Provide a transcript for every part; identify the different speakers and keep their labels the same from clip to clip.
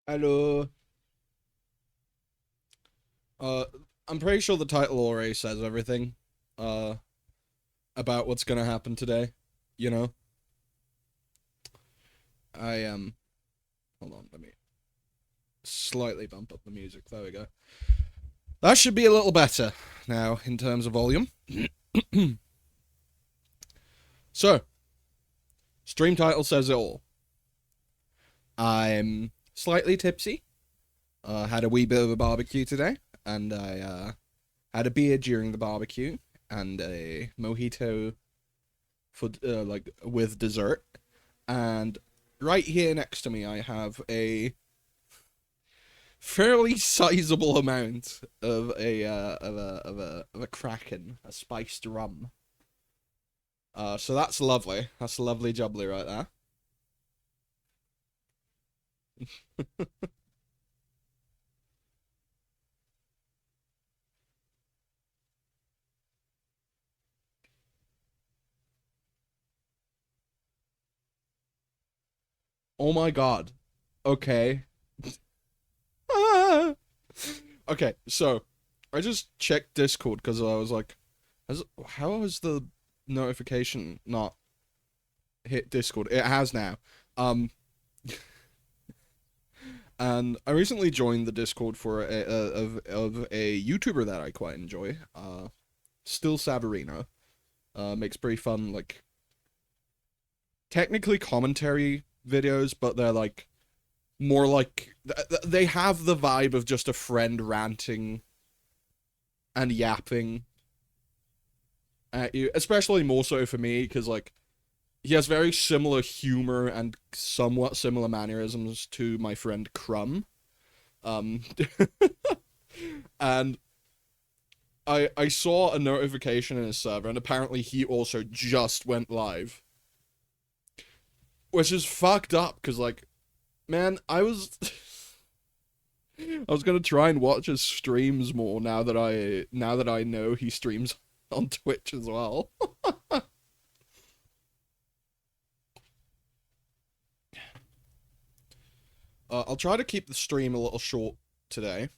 Speaker 1: Hello. Uh, I'm pretty sure the title already says everything. Uh, about what's gonna happen today. You know, I Hold on, let me slightly bump up the music. There we go. That should be a little better now in terms of volume. So, stream title says it all. I'm slightly tipsy. Had a wee bit of a barbecue today, and I had a beer during the barbecue and a mojito for like with dessert. And right here next to me, I have a fairly sizable amount of a kraken, a spiced rum. So that's lovely. That's lovely jubbly right there. Oh my god. Okay. Ah! Okay, so I just checked Discord because I was like, how has the notification not hit Discord? It has now. Um, and I recently joined the Discord for of a YouTuber that I quite enjoy. Still Savarino. Makes pretty fun, like technically commentary videos, but they're like more like they have the vibe of just a friend ranting and yapping at you, especially more so for me because like he has very similar humor and somewhat similar mannerisms to my friend Crumb. Um, and I saw a notification in his server, and apparently he also just went live, which is fucked up because like, man, I was gonna try and watch his streams more now that I know he streams on Twitch as well. I'll try to keep the stream a little short today,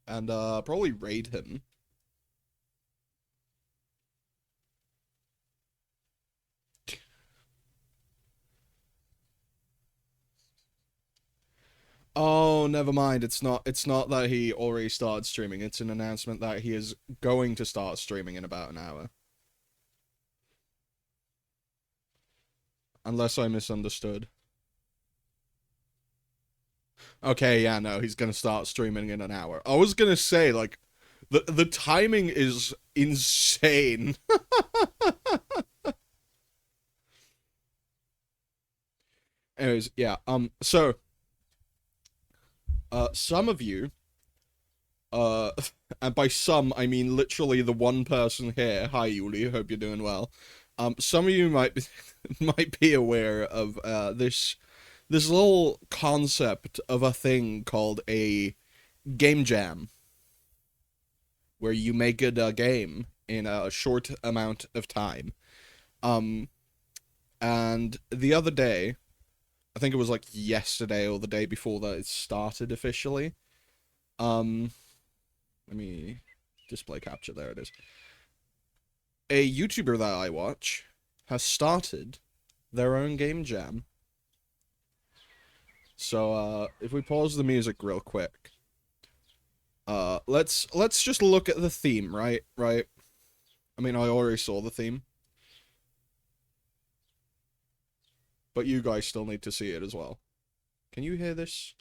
Speaker 1: and probably raid him. Oh, never mind. It's not that he already started streaming. It's an announcement that he is going to start streaming in about an hour. Unless I misunderstood. Okay, yeah, no, he's gonna start streaming in an hour. I was gonna say, like, the timing is insane. Anyways, yeah, so, some of you, uh, and by some, I mean literally the one person here, hi Yuli, hope you're doing well. Some of you might be, might be aware of, this little concept of a thing called a game jam, where you make it a game in a short amount of time. Um, and the other day, I think it was like yesterday or the day before that it started officially. Um, Let me display capture. There it is. A YouTuber that I watch has started their own game jam. So if we pause the music real quick, let's just look at the theme, right? Right. I mean, I already saw the theme, but you guys still need to see it as well. Can you hear this?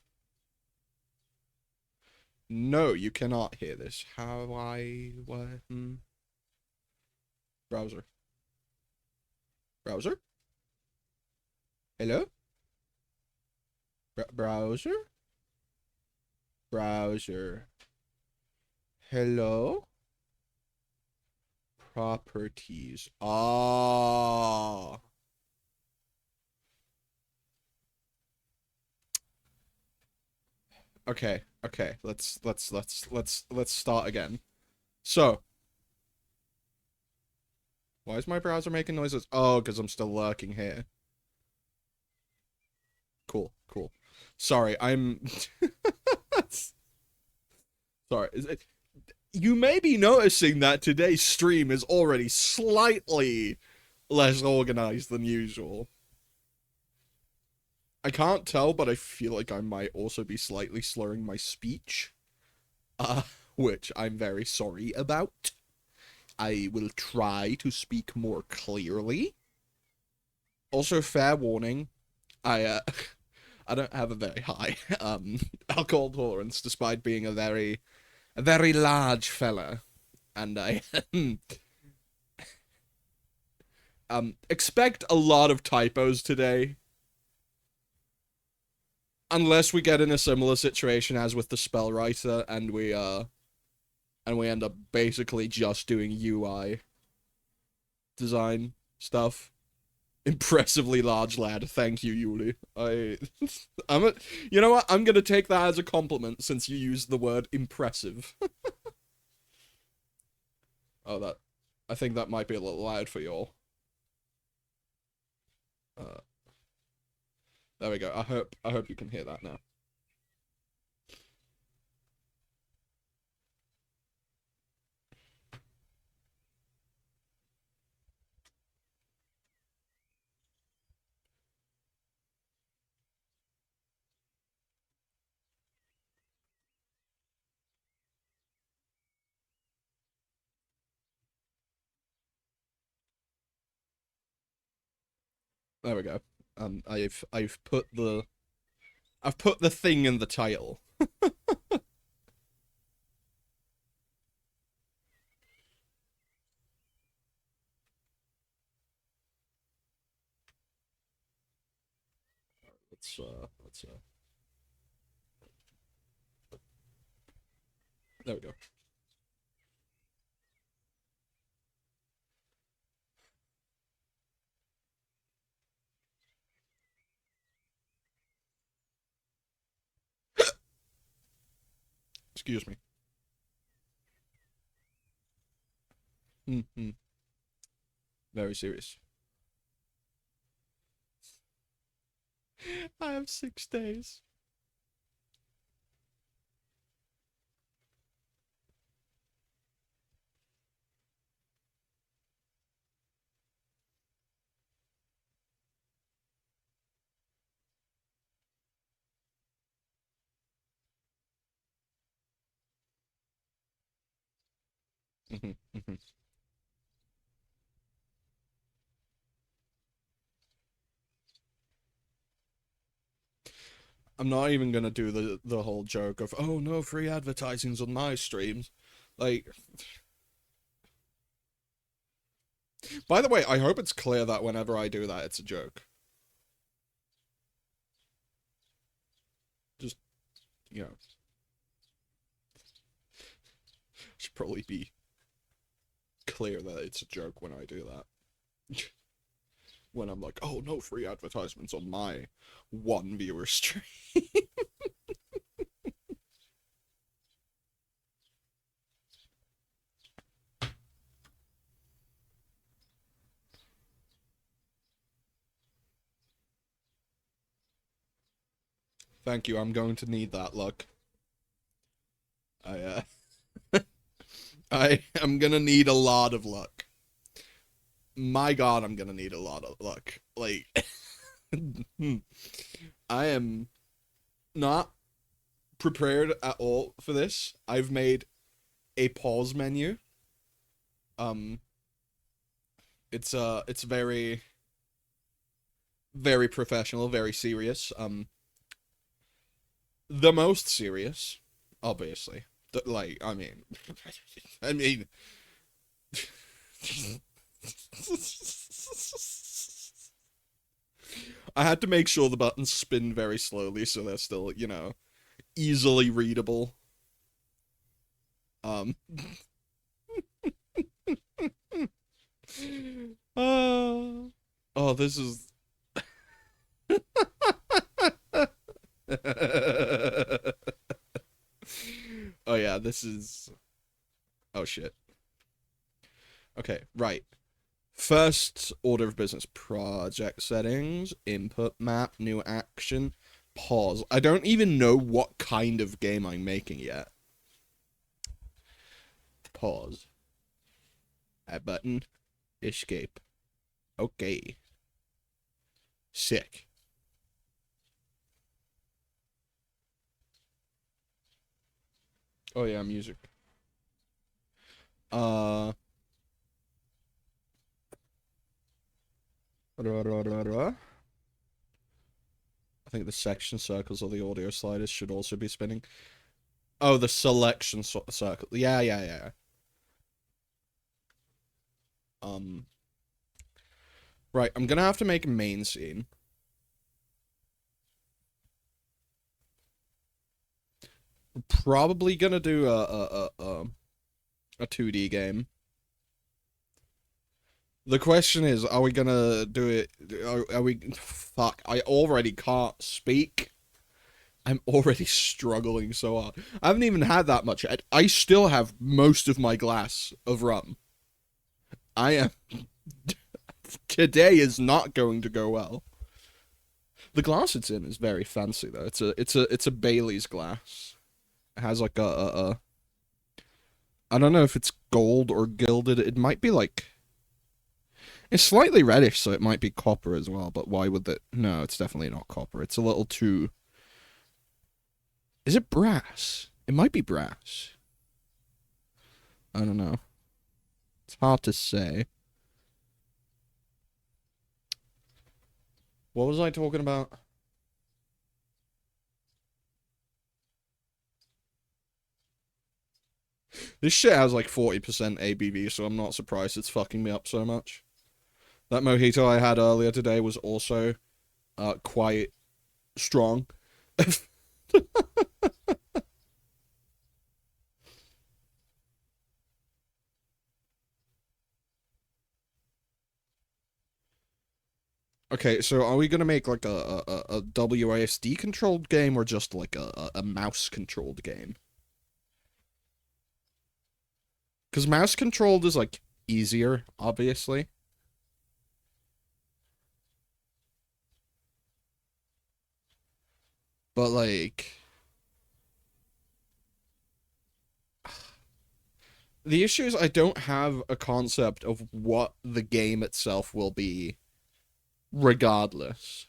Speaker 1: No, you cannot hear this. How I what? Browser. Browser? Hello? Browser? Browser. Hello? Properties. Ah. Okay. Okay. Let's start again. So, why is my browser making noises? Oh, because I'm still lurking here. Cool. Cool. Sorry, I'm sorry. You may be noticing that today's stream is already slightly less organized than usual. I can't tell, but I feel like I might also be slightly slurring my speech. Uh, which I'm very sorry about. I will try to speak more clearly. Also, fair warning, I I don't have a very high alcohol tolerance, despite being a very large fella, and I expect a lot of typos today, unless we get in a similar situation as with the spell writer, and we end up basically just doing UI design stuff. Impressively large lad. Thank you, Yuli. You know what? I'm gonna take that as a compliment since you used the word impressive. Oh, I think that might be a little loud for y'all. Uh, there we go. I hope you can hear that now. There we go. I've put the thing in the title. Let's there we go. Excuse me. Mm-hmm. Very serious. I have 6 days. Mm-hmm. Mm-hmm. I'm not even gonna do the whole joke of, oh no, free advertising's on my streams. Like, by the way, I hope it's clear that whenever I do that, it's a joke. Just, you know, should probably be clear that it's a joke when I do that. When I'm like, oh no, free advertisements on my one viewer stream. Thank you, I'm going to need that luck. I am gonna need a lot of luck. My god, I'm gonna need a lot of luck. Like, I am not prepared at all for this. I've made a pause menu. Um, it's very, very professional, very serious. The most serious, obviously. Like, I mean, I mean. I had to make sure the buttons spin very slowly so they're still, you know, easily readable. Um. Oh, this is. Oh yeah, this is. Oh shit. Okay, right. First order of business: project settings, input map, new action, Pause. I don't even know what kind of game I'm making yet. Pause. Add button. Escape. Okay. Sick. Oh yeah, music. Uh. I think the section circles of the audio sliders should also be spinning. Oh, the selection circle. Yeah, yeah, yeah. Right, I'm gonna have to make a main scene. We're probably gonna do a 2D game. The question is, are we gonna do it? Are we? Fuck! I already can't speak. I'm already struggling so hard. I haven't even had that much. I still have most of my glass of rum. I am. Today is not going to go well. The glass it's in is very fancy though. It's a Bailey's glass. It has like a I don't know if it's gold or gilded. It might be like it's slightly reddish, so it might be copper as well. But why would it? No, it's definitely not copper. It's a little too. Is it brass? It might be brass. I don't know. It's hard to say. What was I talking about? This shit has like 40% ABV, so I'm not surprised it's fucking me up so much. That mojito I had earlier today was also quite strong. Okay, so are we gonna make like a WASD controlled game or just like a mouse controlled game? Because mouse controlled is like easier, obviously. But like the issue is I don't have a concept of what the game itself will be regardless.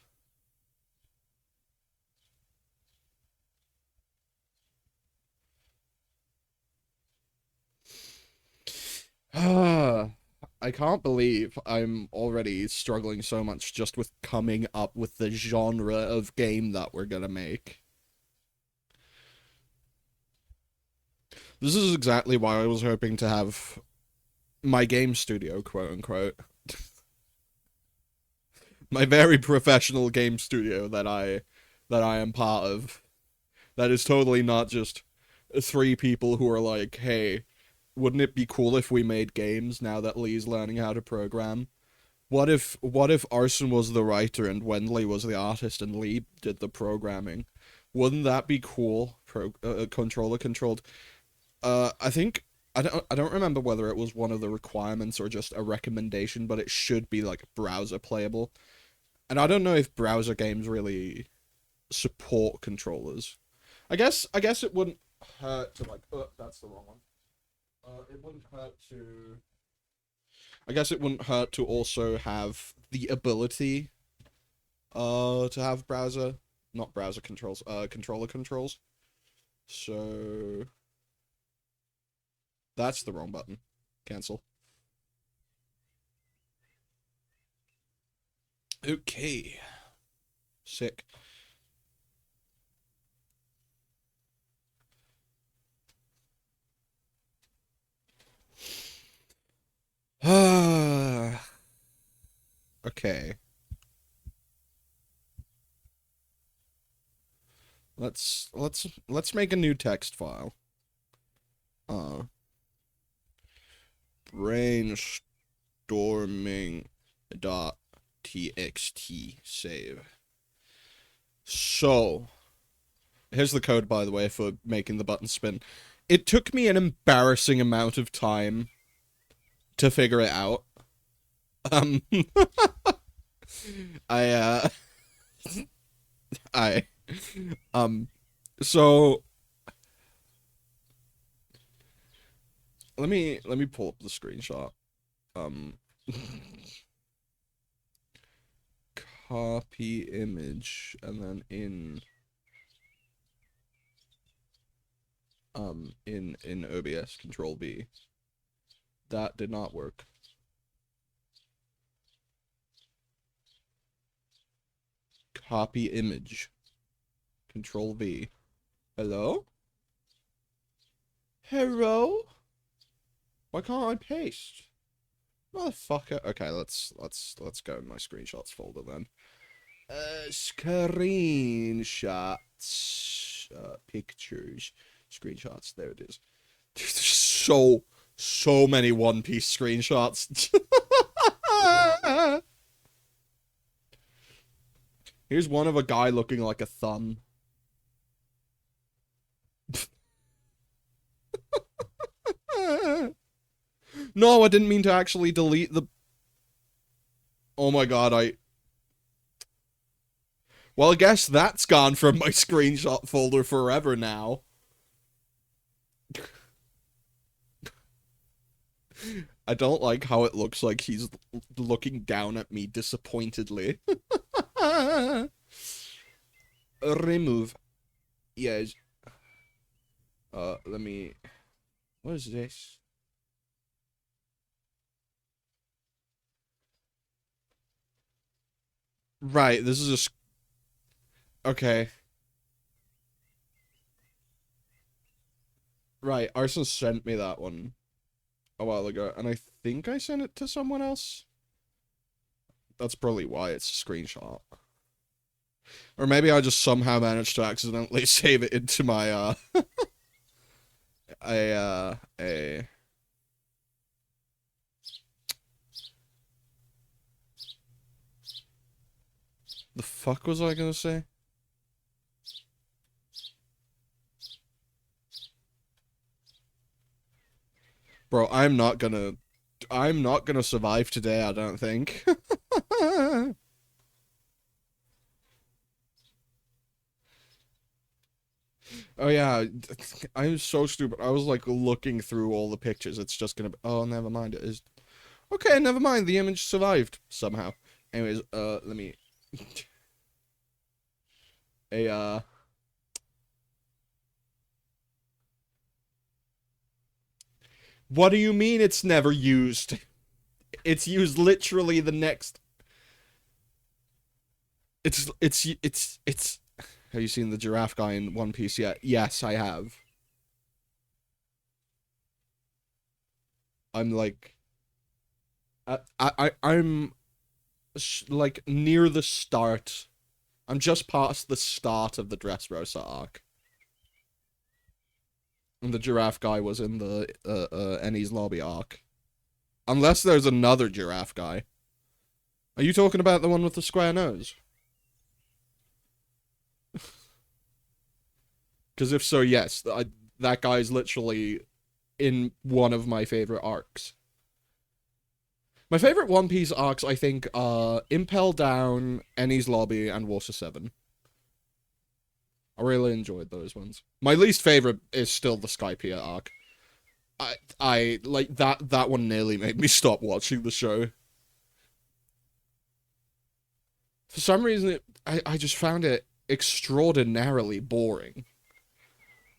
Speaker 1: I can't believe I'm already struggling so much just with coming up with the genre of game that we're gonna make. This is exactly why I was hoping to have my game studio, quote unquote. My very professional game studio that I am part of. That is totally not just three people who are like, hey, wouldn't it be cool if we made games now that Lee's learning how to program? What if Arson was the writer and Wendley was the artist and Lee did the programming? Wouldn't that be cool? Controller controlled. I think I don't remember whether it was one of the requirements or just a recommendation, but it should be like browser playable. And I don't know if browser games really support controllers. I guess it wouldn't hurt to like that's the wrong one. It wouldn't hurt to I guess it wouldn't hurt to also have the ability to have browser not browser controls, controller controls. So that's the wrong button. Cancel. Okay. Sick. Okay. Let's make a new text file. Uh brainstorming dot txt save. So, here's the code by the way for making the button spin. It took me an embarrassing amount of time to figure it out. Um I I So let me pull up the screenshot. Um, copy image and then in OBS Control V. That did not work. Copy image. Control V. Hello? Hello? Why can't I paste? Motherfucker. Okay, let's go in my screenshots folder then. Screenshots. Pictures. Screenshots. There it is. There's so many One Piece screenshots. Here's one of a guy looking like a thumb. No, I didn't mean to actually delete the... Oh my god, Well, I guess that's gone from my screenshot folder forever now. I don't like how it looks like he's looking down at me disappointedly. Remove. Yes. Let me... What is this? Right, this is a... Okay. Right, Arson sent me that one a while ago, and I think I sent it to someone else. That's probably why it's a screenshot. Or maybe I just somehow managed to accidentally save it into my, a... The fuck was I gonna say? Bro, I'm not gonna survive today, I don't think. Oh yeah, I'm so stupid. I was like looking through all the pictures. It's just gonna be, oh, never mind. It is, okay, never mind. The image survived somehow. Anyways, let me, what do you mean it's never used? It's used literally the next, it's, have you seen the giraffe guy in One Piece yet? Yes, I have. I'm like, I'm like near the start. I'm just past the start of the Dressrosa arc. And the giraffe guy was in the Enies Lobby arc. Unless there's another giraffe guy. Are you talking about the one with the square nose? Because if so, yes, that guy's literally in one of my favorite arcs. My favorite One Piece arcs, I think, are Impel Down, Enies Lobby, and Water 7. I really enjoyed those ones. My least favorite is still the Skypiea arc. I like that one nearly made me stop watching the show. For some reason, I just found it extraordinarily boring.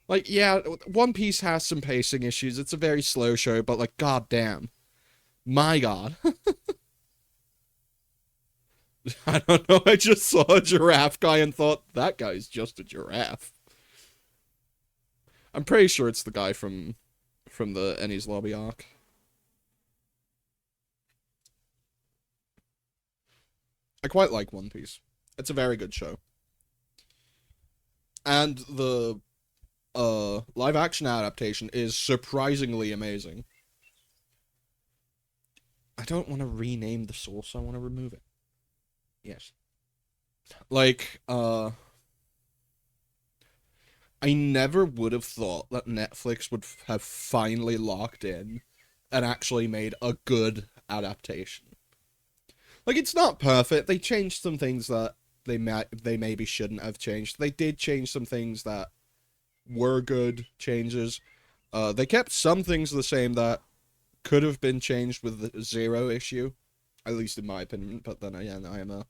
Speaker 1: Like, yeah, One Piece has some pacing issues. It's a very slow show, but like, goddamn. My god. I don't know, I just saw a giraffe guy and thought, that guy's just a giraffe. I'm pretty sure it's the guy from the Enies Lobby arc. I quite like One Piece. It's a very good show. And the live action adaptation is surprisingly amazing. I don't want to rename the source, I want to remove it. Yes. Like, I never would have thought that Netflix would have finally locked in and actually made a good adaptation. Like, it's not perfect. They changed some things that they maybe shouldn't have changed. They did change some things that were good changes. They kept some things the same that could have been changed with the Zero issue, at least in my opinion. But then again, I am a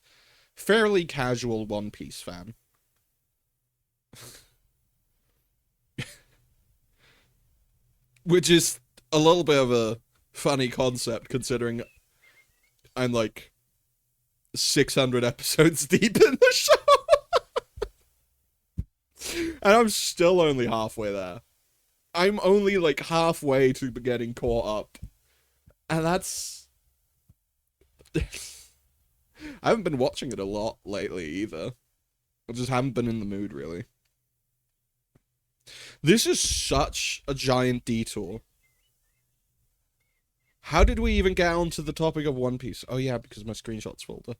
Speaker 1: fairly casual One Piece fan. Which is a little bit of a funny concept considering I'm like 600 episodes deep in the show. And I'm still only halfway there. I'm only like halfway to getting caught up. And that's... I haven't been watching it a lot lately either. I just haven't been in the mood, really. This is such a giant detour. How did we even get onto the topic of One Piece? Oh yeah, because my screenshots folder.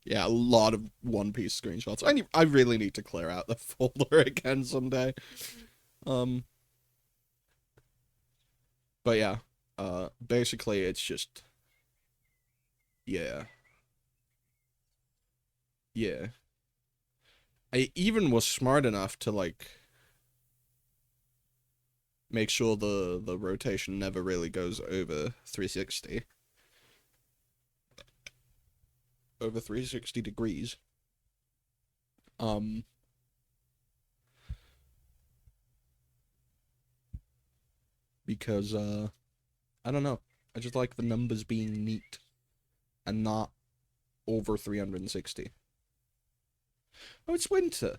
Speaker 1: Yeah, a lot of One Piece screenshots. I really need to clear out the folder again someday. But yeah, basically it's just, yeah. Yeah. I even was smart enough to, like, make sure the rotation never really goes over 360. Over 360 degrees. Because, I don't know. I just like the numbers being neat and not over 360. Oh, it's winter.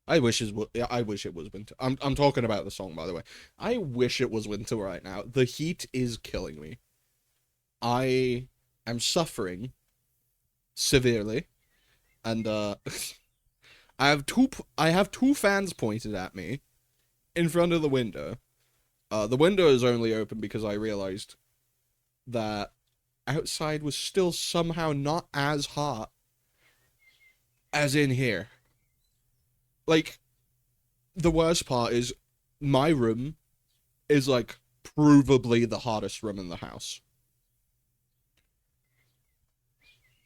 Speaker 1: I wish it was winter. I'm talking about the song, by the way. I wish it was winter right now. The heat is killing me. I am suffering severely, and I have two fans pointed at me in front of the window. The window is only open because I realized that outside was still somehow not as hot as in here. Like, the worst part is my room is, like, provably the hottest room in the house.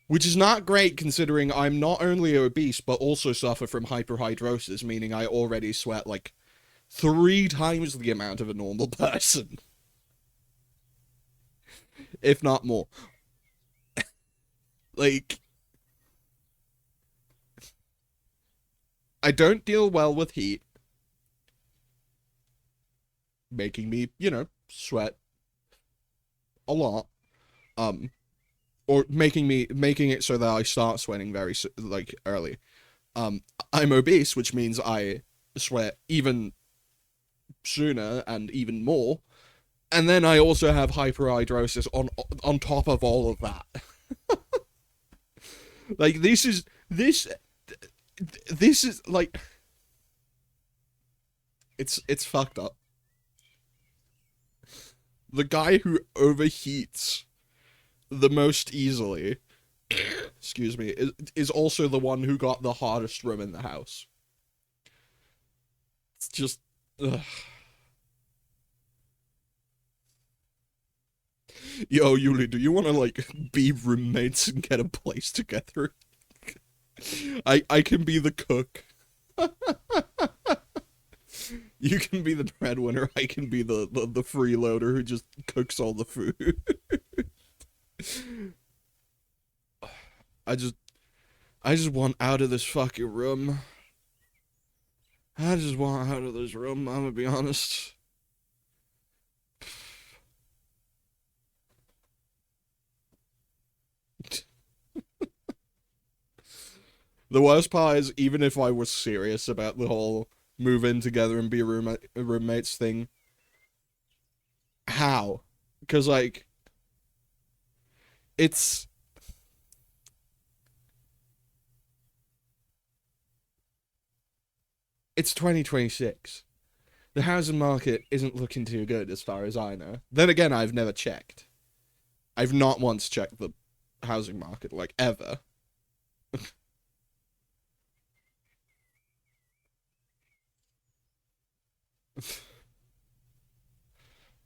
Speaker 1: Which is not great considering I'm not only obese, but also suffer from hyperhidrosis, meaning I already sweat, like, 3 times the amount of a normal person. If not more. Like, I don't deal well with heat, making me, sweat a lot. Or making it so that I start sweating very, like, early. I'm obese, which means I sweat even sooner and even more. And then I also have hyperhidrosis on top of all of that. Like, this is like, it's fucked up. The guy who overheats the most easily, excuse me, is also the one who got the hottest room in the house. It's just, ugh. Yo, Yuli, do you want to, like, be roommates and get a place together? I can be the cook. You can be the breadwinner. I can be the freeloader who just cooks all the food. I just want out of this fucking room. I just want out of this room, I'm gonna be honest. The worst part is, even if I was serious about the whole move in together and be roommates thing, how? Because, like, it's 2026. The housing market isn't looking too good as far as I know. Then again, I've never checked. I've not once checked the housing market, like, ever.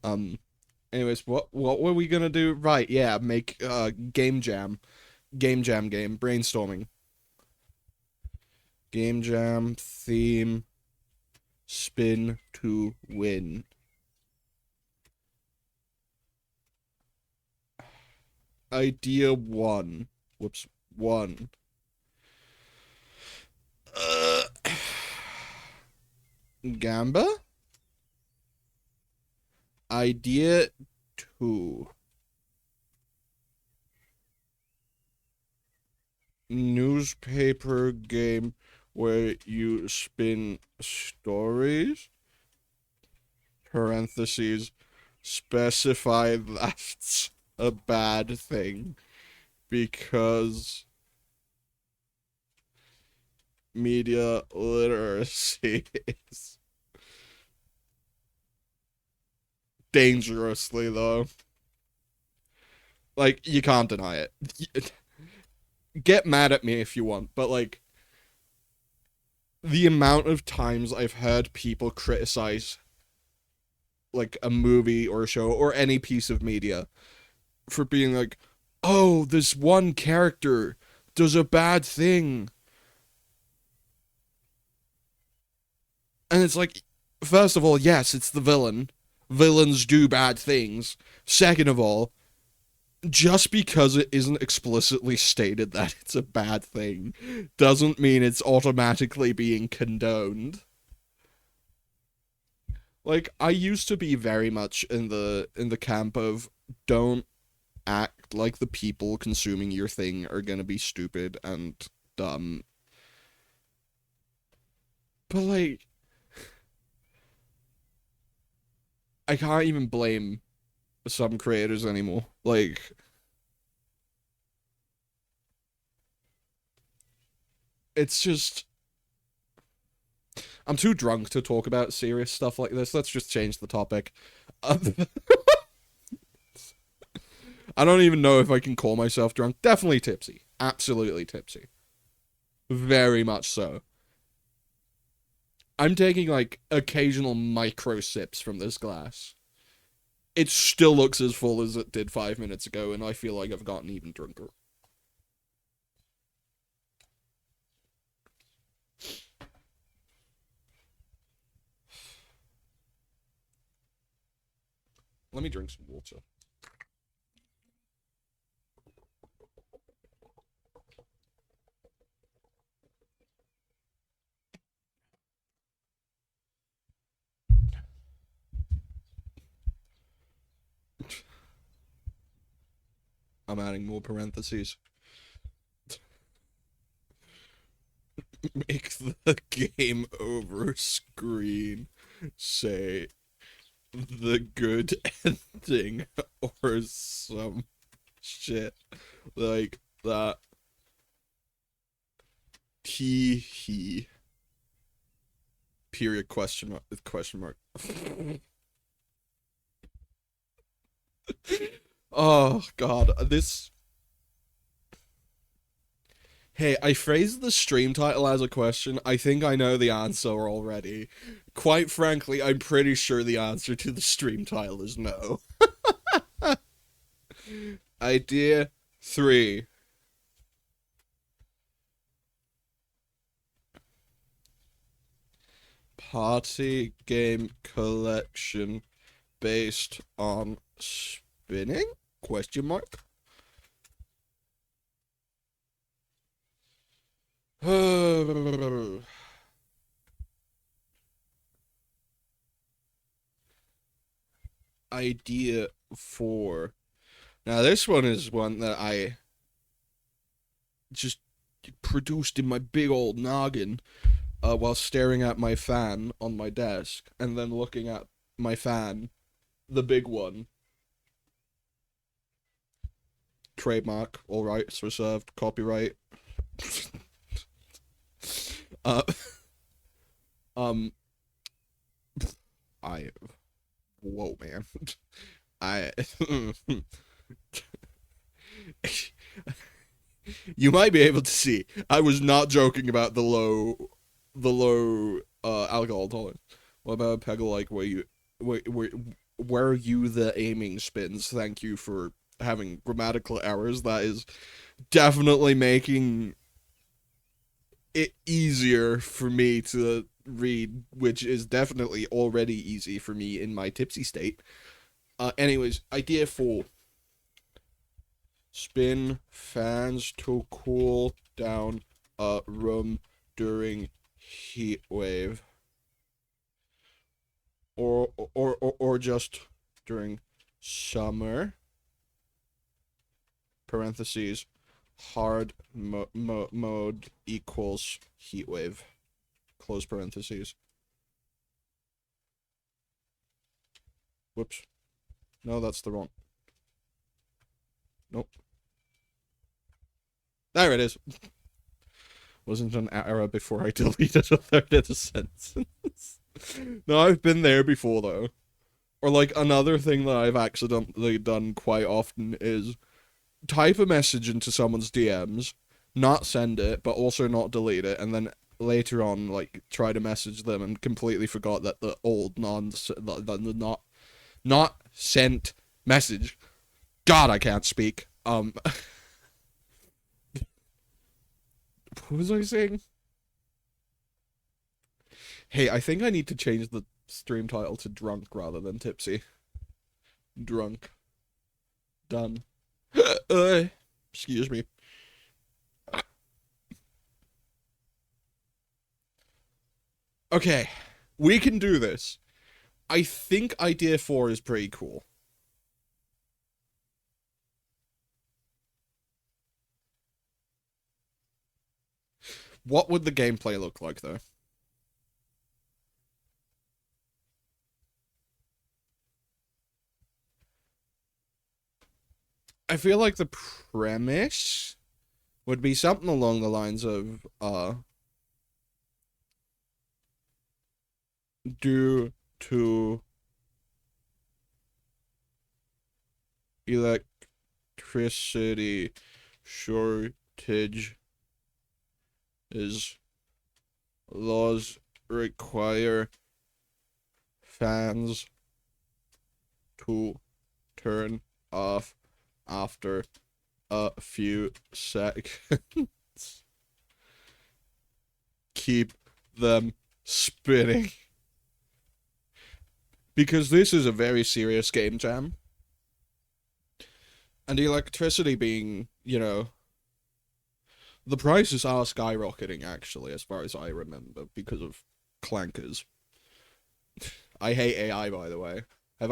Speaker 1: um Anyways, what were we gonna do? Right, yeah, make game jam. Game jam game. Brainstorming. Game jam theme. Spin to win. Idea 1. Whoops. 1. Gamba? Idea 2. Newspaper game where you spin stories, parentheses, specify that's a bad thing because media literacy is dangerously low. Like, you can't deny it. Get mad at me if you want, but like, the amount of times I've heard people criticize like a movie or a show or any piece of media for being like, oh, this one character does a bad thing. And it's like, first of all, yes, it's the villain. Villains do bad things. Second of all, just because it isn't explicitly stated that it's a bad thing doesn't mean it's automatically being condoned. Like, I used to be very much in the camp of don't act like the people consuming your thing are gonna be stupid and dumb. But like, I can't even blame some creators anymore. Like, it's just I'm too drunk to talk about serious stuff like this. Let's just change the topic. I don't even know if I can call myself drunk. Definitely tipsy. Absolutely tipsy. Very much so. I'm taking like occasional micro sips from this glass. It still looks as full as it did 5 minutes ago, and I feel like I've gotten even drunker. Let me drink some water. I'm adding more parentheses. Make the game over screen say the good ending or some shit like that. Tee hee. Period question mark. Question mark. Oh god, this. Hey, I phrased the stream title as a question. I think I know the answer already. Quite frankly, I'm pretty sure the answer to the stream title is no. Idea 3. Party game collection based on spinning? Question mark. Idea 4. Now this one is one that I just produced in my big old noggin while staring at my fan on my desk and then looking at my fan, the big one. Trademark, all rights reserved, copyright. uh, um, I, whoa, man, I, you might be able to see, I was not joking about the low, alcohol tolerance. What about a peggle like where you, where you the aiming spins? Thank you for having grammatical errors, that is definitely making it easier for me to read, which is definitely already easy for me in my tipsy state. Anyways, idea 4. Spin fans to cool down a room during heat wave. Or just during summer. Parentheses. Hard mode equals heat wave. Close parentheses. Whoops. No, that's the wrong. Nope. There it is. Wasn't an error before I deleted a third of the sentence. No, I've been there before, though. Or, like, another thing that I've accidentally done quite often is type a message into someone's DMs, not send it, but also not delete it, and then later on, like, try to message them and completely forgot that the old not sent message. God, I can't speak. What was I saying? Hey, I think I need to change the stream title to drunk rather than tipsy. Drunk. Done. Excuse me. Okay, we can do this. I think idea 4 is pretty cool. What would the gameplay look like, though? I feel like the premise would be something along the lines of, due to electricity shortage is laws require fans to turn off after a few seconds. Keep them spinning. Because this is a very serious game jam. And the electricity being, you know, the prices are skyrocketing, actually, as far as I remember, because of clankers. I hate AI, by the way. Have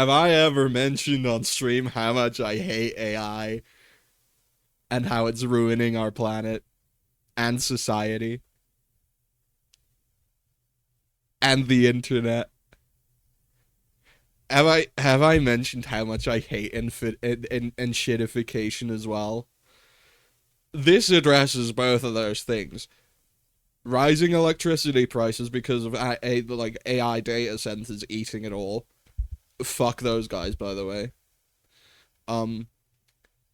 Speaker 1: I ever mentioned on stream how much I hate AI and how it's ruining our planet and society and the internet? Have I mentioned how much I hate and shitification as well? This addresses both of those things. Rising electricity prices because of like AI data centers eating it all. Fuck those guys, by the way. And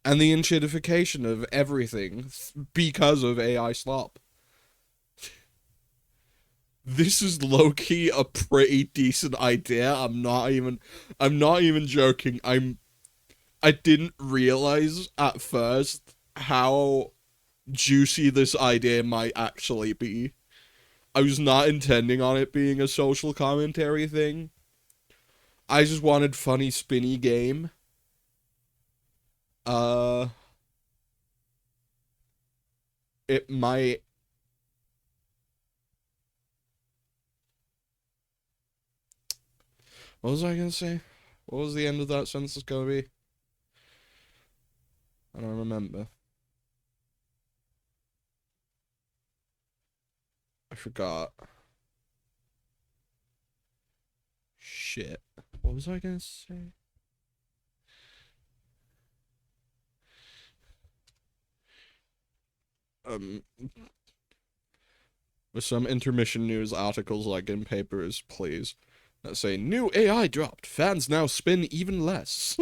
Speaker 1: the enshittification of everything because of AI slop. This is low-key a pretty decent idea. I'm not even joking. I didn't realize at first how juicy this idea might actually be. I was not intending on it being a social commentary thing. I just wanted funny spinny game. It might. What was I gonna say? What was the end of that sentence gonna be? I don't remember. I forgot. Shit. What was I gonna say? With some intermission news articles like in papers, please. That say, new AI dropped. Fans now spin even less.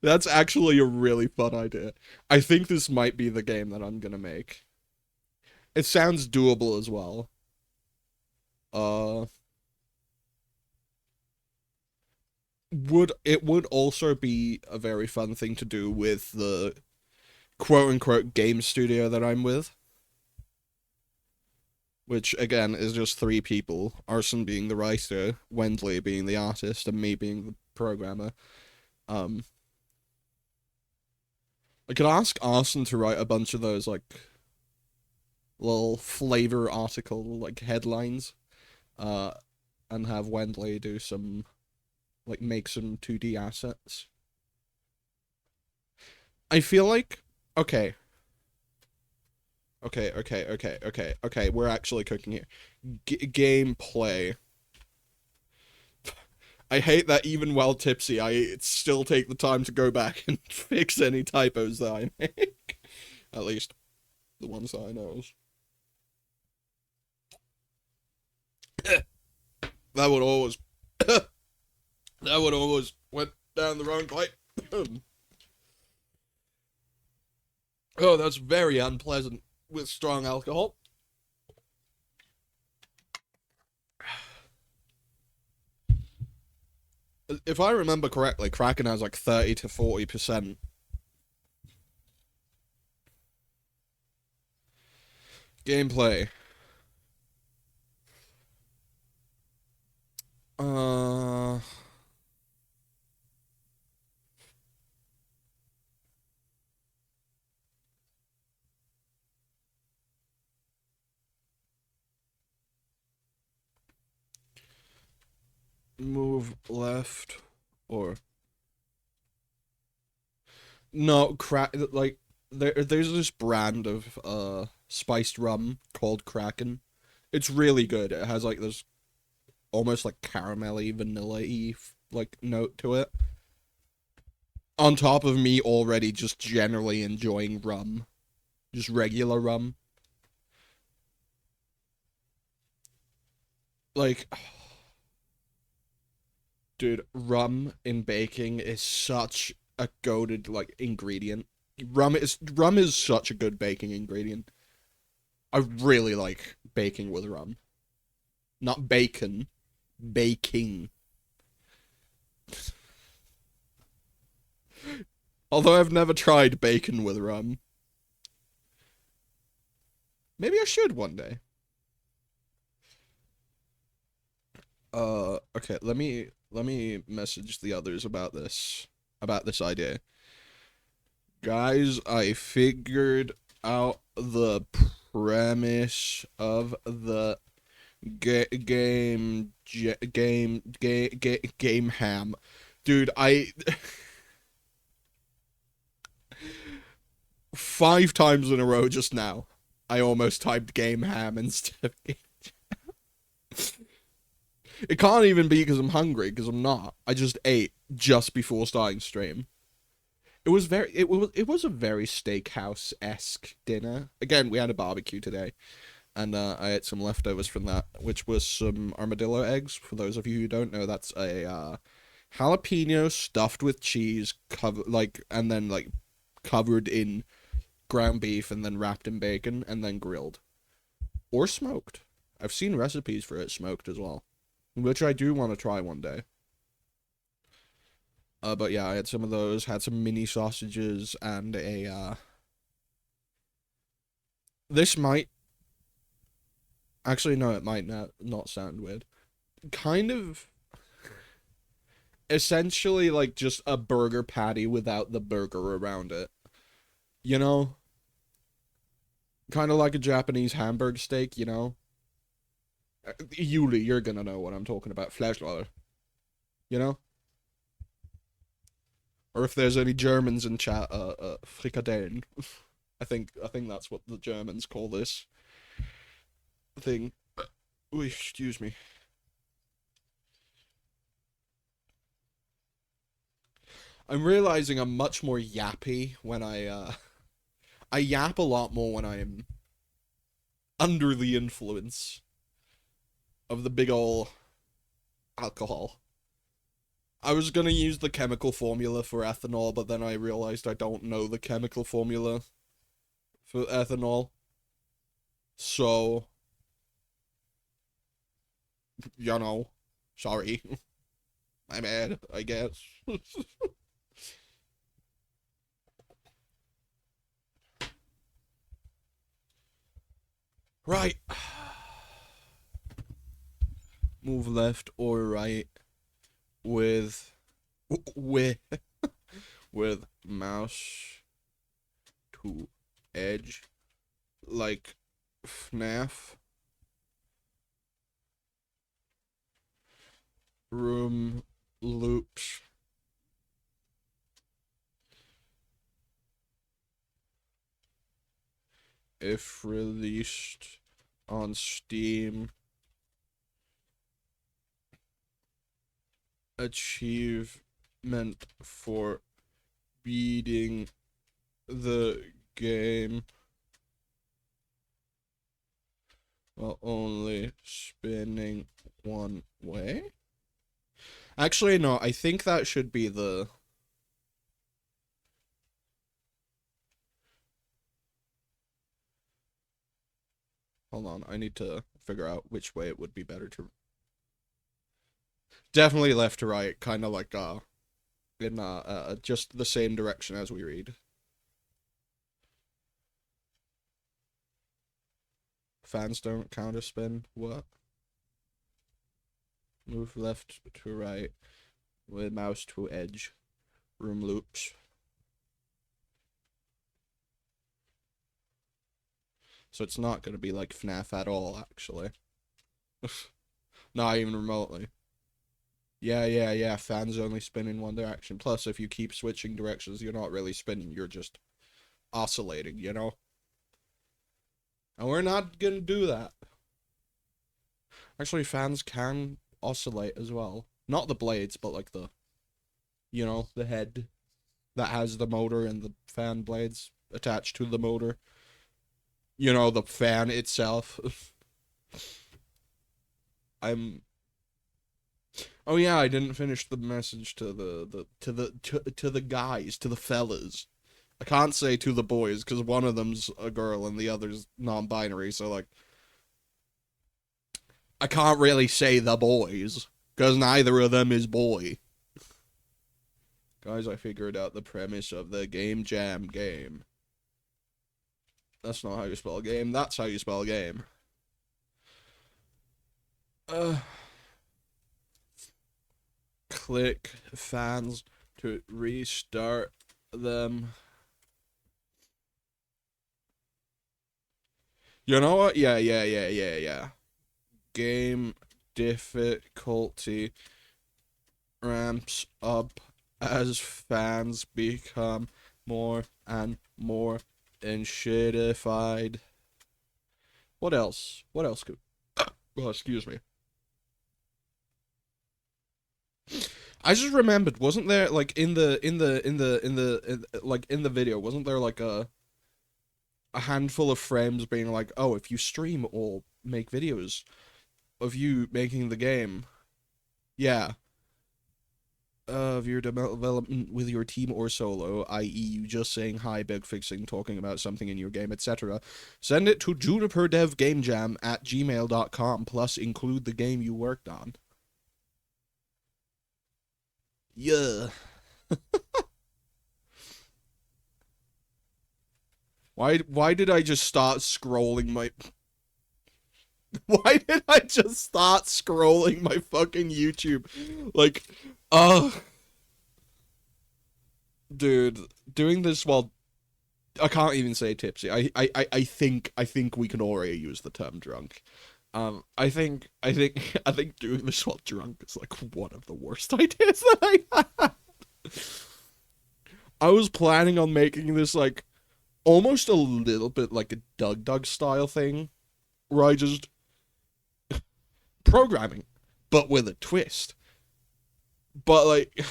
Speaker 1: That's actually a really fun idea. I think this might be the game that I'm gonna make. It sounds doable as well. Uh... would also be a very fun thing to do with the quote unquote game studio that I'm with, which again is just three people: Arson being the writer, Wendley being the artist, and me being the programmer. Um, I could ask Arson to write a bunch of those like little flavor article like headlines, uh, and have Wendley do some like make some 2D assets. I feel like okay, okay. We're actually cooking here. Gameplay. I hate that even while tipsy, I still take the time to go back and fix any typos that I make. At least the ones that I know. That would always that would always went down the wrong pipe. Oh, that's very unpleasant with strong alcohol. If I remember correctly, Kraken has like 30 to 40%. Gameplay. Uh, Move left or no crack like there's this brand of spiced rum called Kraken. It's really good. It has like this almost like caramelly vanilla-y like note to it. On top of me already just generally enjoying rum, just regular rum. Like dude, rum in baking is such a goated like ingredient. Rum is such a good baking ingredient. I really like baking with rum. Not bacon, baking. Although I've never tried bacon with rum. Maybe I should one day. Okay, let me message the others about this idea. Guys, I figured out the premise of the game ham. Dude, I 5 times in a row just now. I almost typed game ham instead of game. It can't even be because I'm hungry, because I'm not. I just ate just before starting stream. It was a very steakhouse esque dinner. Again, we had a barbecue today, and I ate some leftovers from that, which was some armadillo eggs. For those of you who don't know, that's a jalapeno stuffed with cheese, and then like covered in ground beef, and then wrapped in bacon, and then grilled or smoked. I've seen recipes for it smoked as well, which I do want to try one day. But yeah, I had some of those, had some mini sausages, and a, this might, actually, no, it might not sound weird. Kind of, essentially, like, just a burger patty without the burger around it. You know? Kind of like a Japanese hamburger steak, you know? Yuli, you're gonna know what I'm talking about. Fleischweiler. You know? Or if there's any Germans in chat, frikadellen. I think that's what the Germans call this thing. Ooh, excuse me. I'm realizing I'm much more yappy when I yap a lot more when I'm under the influence of the big ol' alcohol. I was gonna use the chemical formula for ethanol, but then I realized I don't know the chemical formula for ethanol. So, you know, sorry. My bad, I guess. Right. Move left or right with with with mouse to edge like FNAF. Room loops. If released on Steam, achievement for beating the game while only spinning one way. Actually, no, I think that should be the... Hold on, I need to figure out which way it would be better to... Definitely left to right, kind of like, in, just the same direction as we read. Fans don't counter spin, what? Move left to right with mouse to edge. Room loops. So it's not going to be like FNAF at all, actually. Not even remotely. Yeah. Fans only spin in one direction. Plus, if you keep switching directions, you're not really spinning. You're just oscillating, you know? And we're not going to do that. Actually, fans can oscillate as well. Not the blades, but like the, you know, the head that has the motor and the fan blades attached to the motor. You know, the fan itself. I'm... Oh yeah, I didn't finish the message to the guys, to the fellas. I can't say to the boys because one of them's a girl and the other's non-binary, so like I can't really say the boys because neither of them is boy. Guys, I figured out the premise of the Game Jam game. That's not how you spell game. That's how you spell game. Click fans to restart them. You know what? Yeah. Game difficulty ramps up as fans become more and more enshittified. What else? What else could... Oh, excuse me. I just remembered, wasn't there like in the video, wasn't there like a handful of frames being like, oh, if you stream or make videos of you making the game, yeah, of your development with your team or solo, i.e. you just saying hi, bug fixing, talking about something in your game, etc., send it to juniperdevgamejam@gmail.com, plus include the game you worked on. Yeah. Why did I just start scrolling my... Why did I just start scrolling my fucking YouTube? Like, dude, doing this while... I can't even say tipsy. I think we can already use the term drunk. I think doing this while drunk is like one of the worst ideas that I had. I was planning on making this like almost a little bit like a Doug style thing, where I just programming, but with a twist. But like,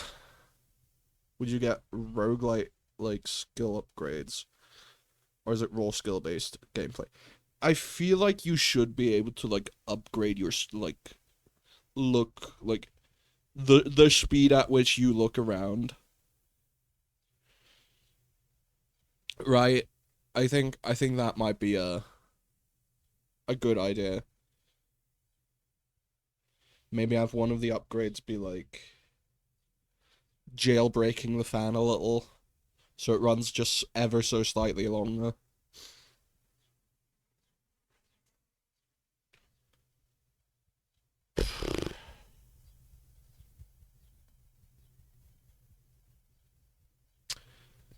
Speaker 1: would you get roguelite like skill upgrades, or is it raw skill based gameplay? I feel like you should be able to like upgrade your like look like the speed at which you look around. Right? I think that might be a good idea. Maybe have one of the upgrades be like jailbreaking the fan a little, so it runs just ever so slightly longer.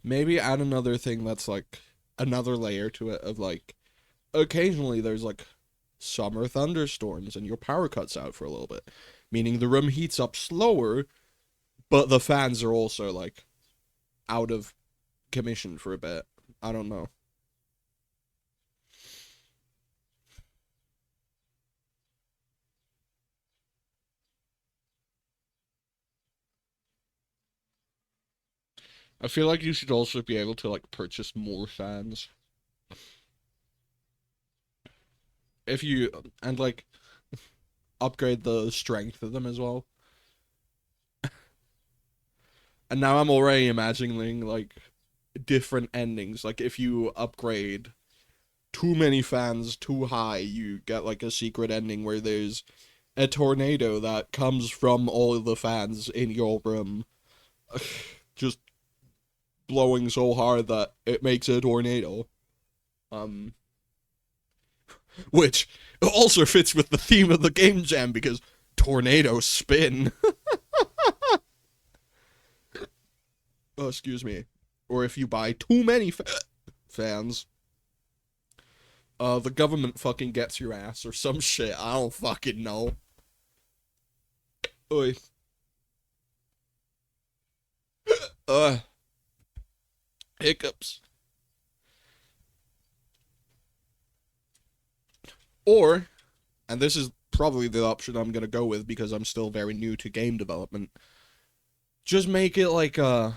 Speaker 1: Maybe add another thing that's like another layer to it of like occasionally there's like summer thunderstorms and your power cuts out for a little bit, meaning the room heats up slower, but the fans are also like out of commission for a bit. I don't know. I feel like you should also be able to like purchase more fans if you and like upgrade the strength of them as well. And now I'm already imagining like different endings. Like if you upgrade too many fans too high, you get like a secret ending where there's a tornado that comes from all of the fans in your room, just blowing so hard that it makes a tornado. Um, which also fits with the theme of the game jam because tornadoes spin. Oh, excuse me. Or if you buy too many fans, the government fucking gets your ass or some shit. I don't fucking know. Oi. Uh, hiccups. Or, and this is probably the option I'm gonna go with because I'm still very new to game development, just make it like an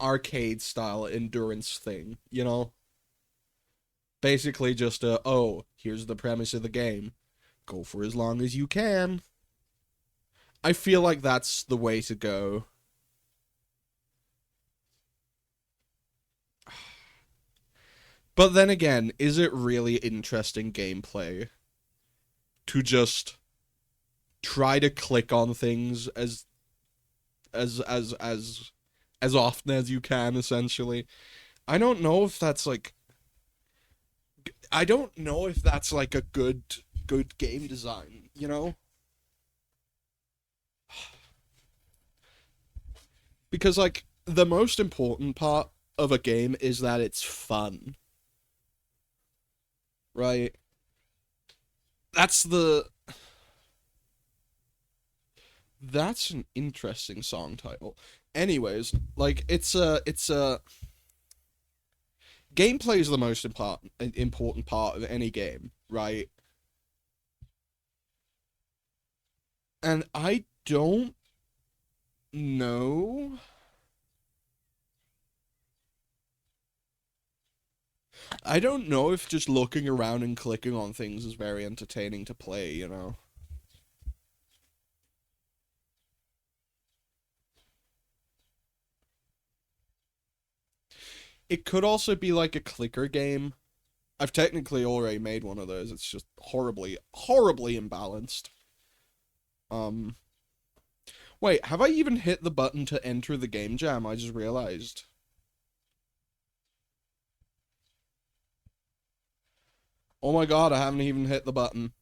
Speaker 1: arcade style endurance thing, you know? Basically just oh, here's the premise of the game. Go for as long as you can. I feel like that's the way to go. But then again, is it really interesting gameplay to just try to click on things as as as as often as you can essentially? I don't know if that's like I don't know if that's like a good game design, you know? Because like the most important part of a game is that it's fun, right? That's the that's an interesting song title. Anyways, like it's a gameplay is the most important part of any game, right? And I don't know. I don't know if just looking around and clicking on things is very entertaining to play, you know. It could also be like a clicker game. I've technically already made one of those. It's just horribly imbalanced. Um, wait, have I even hit the button to enter the game jam? I just realized. Oh my god, I haven't even hit the button.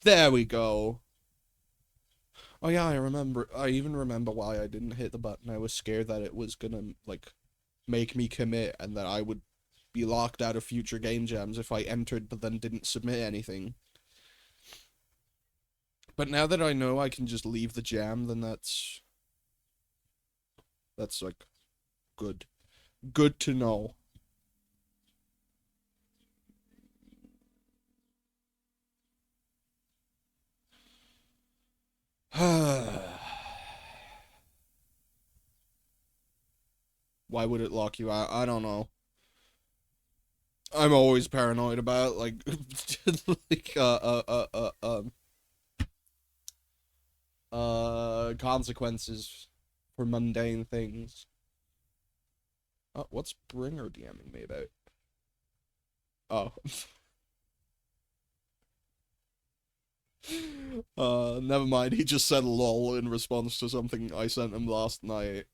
Speaker 1: There we go. Oh yeah, I remember. I even remember why I didn't hit the button. I was scared that it was gonna like make me commit and that I would be locked out of future game jams if I entered but then didn't submit anything. But now that I know I can just leave the jam, then that's like good. Good to know. Why would it lock you out? I don't know. I'm always paranoid about like like consequences for mundane things. What's Bringer DMing me about? Oh. Never mind. He just said lol in response to something I sent him last night.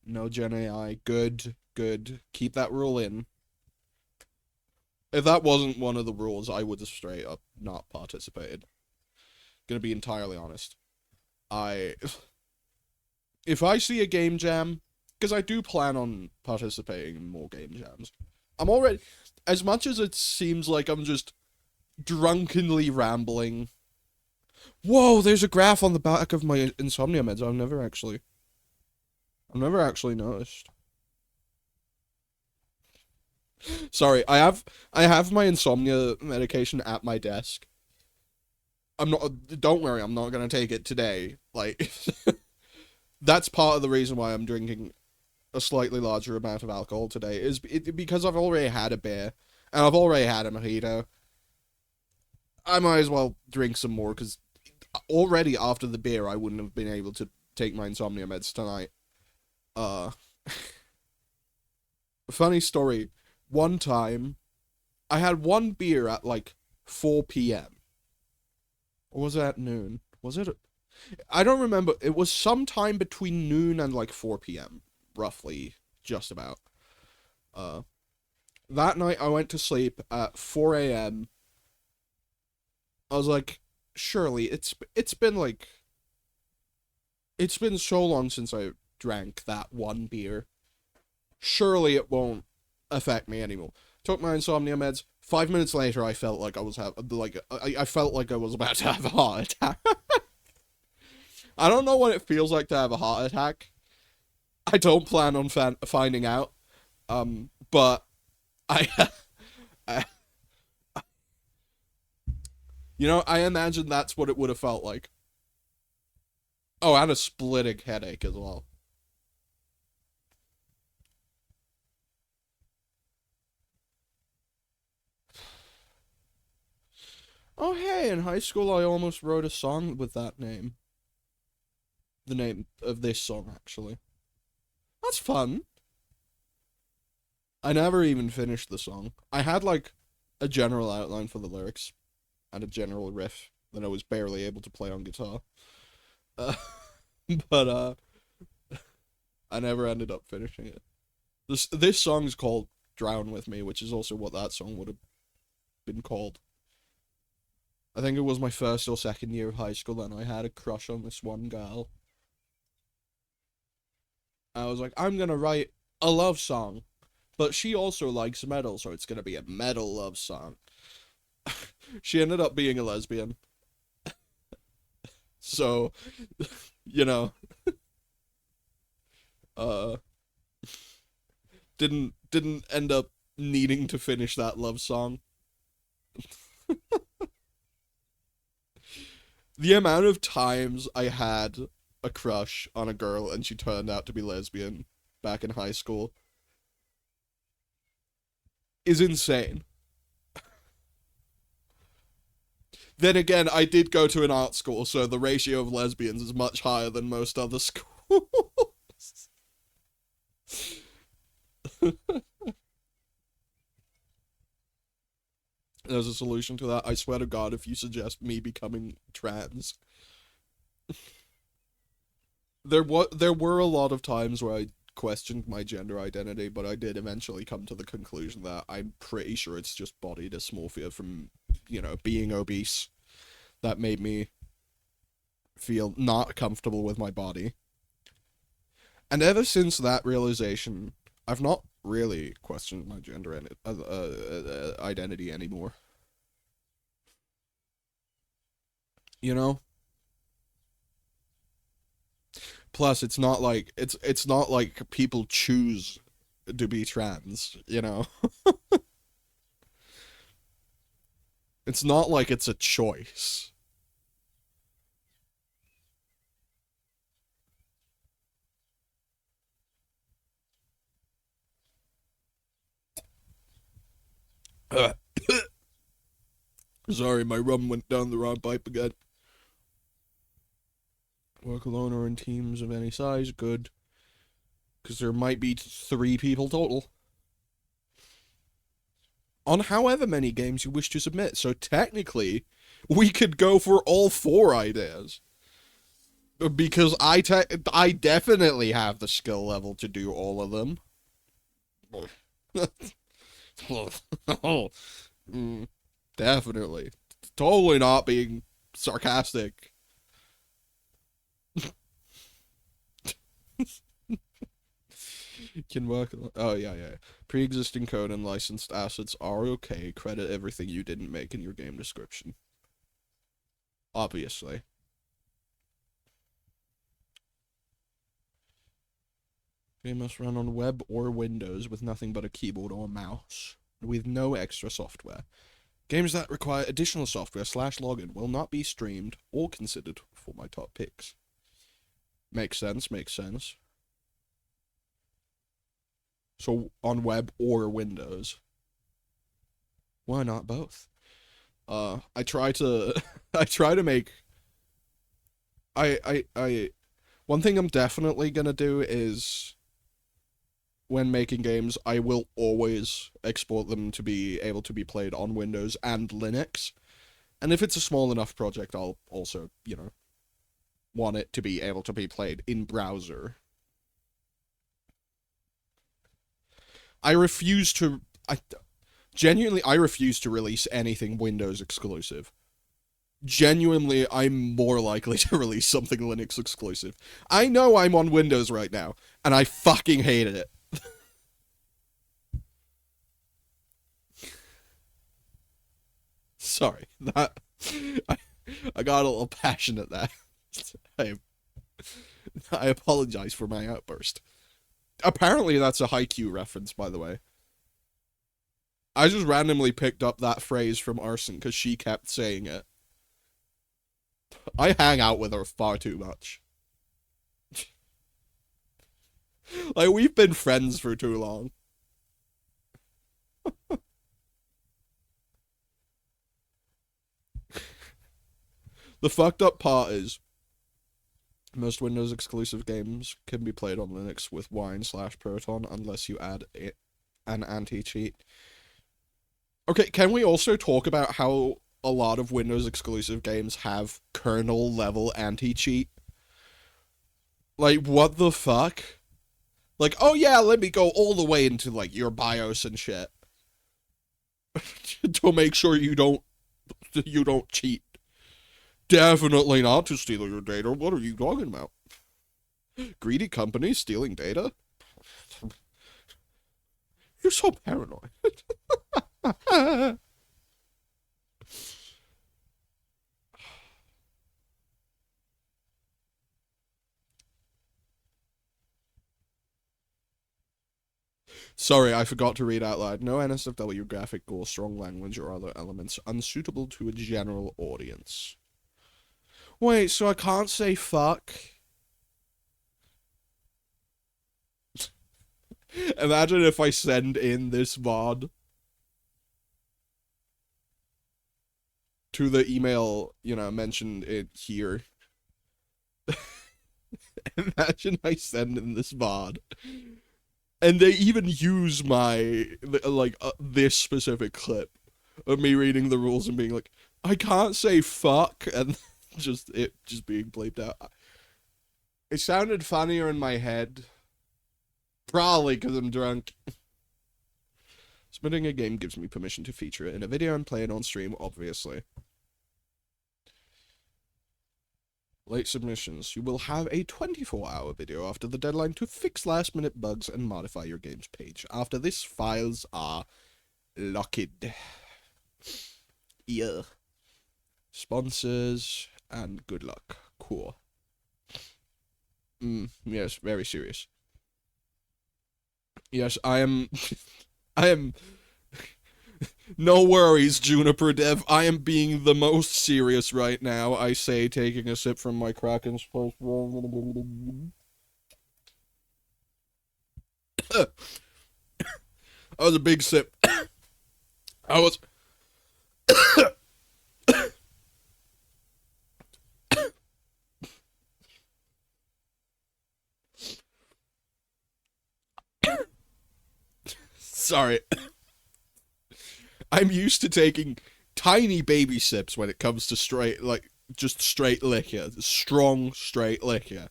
Speaker 1: No Gen AI. Good, good. Keep that rule in. If that wasn't one of the rules, I would have straight up not participated. Gonna be entirely honest. I... If I see a game jam, because I do plan on participating in more game jams, I'm already... As much as it seems like I'm just drunkenly rambling... Whoa, there's a graph on the back of my insomnia meds. I've never actually noticed. Sorry, I have my insomnia medication at my desk. Don't worry, I'm not gonna take it today. Like, that's part of the reason why I'm drinking a slightly larger amount of alcohol today, is because I've already had a beer, and I've already had a mojito. I might as well drink some more, because already after the beer, I wouldn't have been able to take my insomnia meds tonight. Funny story. One time, I had one beer at like 4 p.m. Or was it at noon? Was it? I don't remember. It was sometime between noon and like 4 p.m. Roughly, just about. Uh, that night I went to sleep at 4 a.m. I was like, surely it's been like, it's been so long since I drank that one beer. Surely it won't affect me anymore. Took my insomnia meds. 5 minutes later, I felt like I was I felt like I was about to have a heart attack. I don't know what it feels like to have a heart attack. I don't plan on finding out. But I, I, I imagine that's what it would have felt like. Oh, and a splitting headache as well. Oh, hey, in high school I almost wrote a song with that name. The name of this song, actually. That's fun. I never even finished the song. I had, like, a general outline for the lyrics and a general riff that I was barely able to play on guitar. Uh, but, I never ended up finishing it. This song is called Drown With Me, which is also what that song would have been called. I think it was my first or second year of high school, and I had a crush on this one girl. I was like, I'm gonna write a love song, but she also likes metal, so it's gonna be a metal love song. She ended up being a lesbian, so, you know, uh, didn't end up needing to finish that love song. The amount of times I had a crush on a girl and she turned out to be lesbian back in high school is insane. Then again, I did go to an art school, so the ratio of lesbians is much higher than most other schools. There's a solution to that. I swear to God, if you suggest me becoming trans, there were a lot of times where I questioned my gender identity, but I did eventually come to the conclusion that I'm pretty sure it's just body dysmorphia from, being obese that made me feel not comfortable with my body. And ever since that realization, I've not really questioned my gender identity anymore. You know? Plus, it's not like people choose to be trans, you know? It's not like it's a choice. Sorry, my rum went down the wrong pipe again. Work alone or in teams of any size, good. Because there might be 3 people total. on however many games you wish to submit. So technically, we could go for all 4 ideas. Because I definitely have the skill level to do all of them. Definitely. Totally not being sarcastic. Can work. Oh, yeah. Pre-existing code and licensed assets are okay. Credit everything you didn't make in your game description. Obviously. Game must run on web or Windows with nothing but a keyboard or mouse, with no extra software. Games that require additional software / login will not be streamed or considered for my top picks. Makes sense. So on web or Windows. Why not both? I try to make one thing I'm definitely gonna do is when making games, I will always export them to be able to be played on Windows and Linux. And if it's a small enough project, I'll also, want it to be able to be played in browser. I refuse to release anything Windows exclusive. Genuinely, I'm more likely to release something Linux exclusive. I know I'm on Windows right now, and I fucking hate it. Sorry, that I got a little passionate there. I apologize for my outburst. Apparently that's a Haikyuu reference, by the way. I just randomly picked up that phrase from Arson because she kept saying it. I hang out with her far too much. Like, we've been friends for too long. The fucked up part is most Windows exclusive games can be played on Linux with Wine / Proton unless you add an anti-cheat. Okay, can we also talk about how a lot of Windows exclusive games have kernel level anti-cheat? Like, what the fuck? Like, oh yeah, let me go all the way into, like, your BIOS and shit. To make sure you don't cheat. Definitely not to steal your data. What are you talking about? Greedy companies stealing data? You're so paranoid. Sorry, I forgot to read out loud. No NSFW graphic or strong language or other elements unsuitable to a general audience. Wait, so I can't say fuck? Imagine if I send in this mod to the email, mentioned it here. Imagine I send in this mod. And they even use my, this specific clip of me reading the rules and being like, I can't say fuck, and just being bleeped out. It sounded funnier in my head. Probably because I'm drunk. Submitting a game gives me permission to feature it in a video and play it on stream, obviously. Late submissions. You will have a 24-hour video after the deadline to fix last-minute bugs and modify your game's page. After this, files are locked. Yeah. Sponsors, and good luck. Cool. Yes, very serious. Yes, I am... I am... No worries, Juniper Dev. I am being the most serious right now. I say, taking a sip from my Kraken's first. That was a big sip. I was... Sorry. I'm used to taking tiny baby sips when it comes to straight, like, just straight liquor. Strong, straight liquor.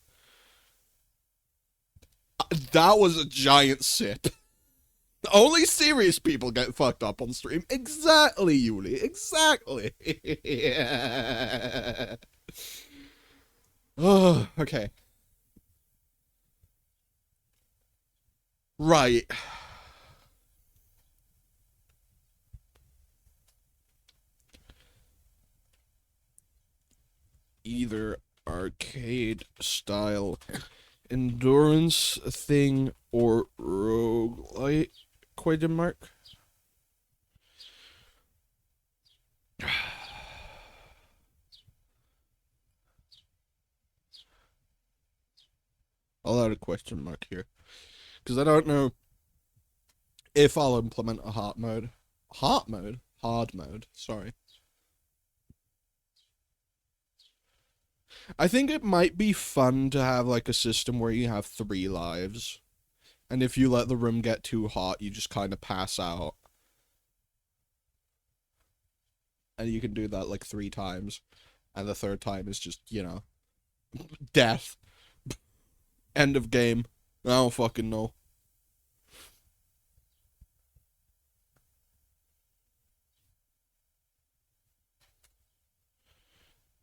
Speaker 1: That was a giant sip. Only serious people get fucked up on stream. Exactly, Yuli. Exactly. Oh, okay. Right. Either arcade style endurance thing or roguelite question mark. I'll add a question mark here because I don't know if I'll implement a hard mode. Hard mode. Sorry. I think it might be fun to have like a system where you have 3 lives, and if you let the room get too hot, you just kind of pass out, and you can do that like 3 times, and the third time is just death, end of game. I don't fucking know.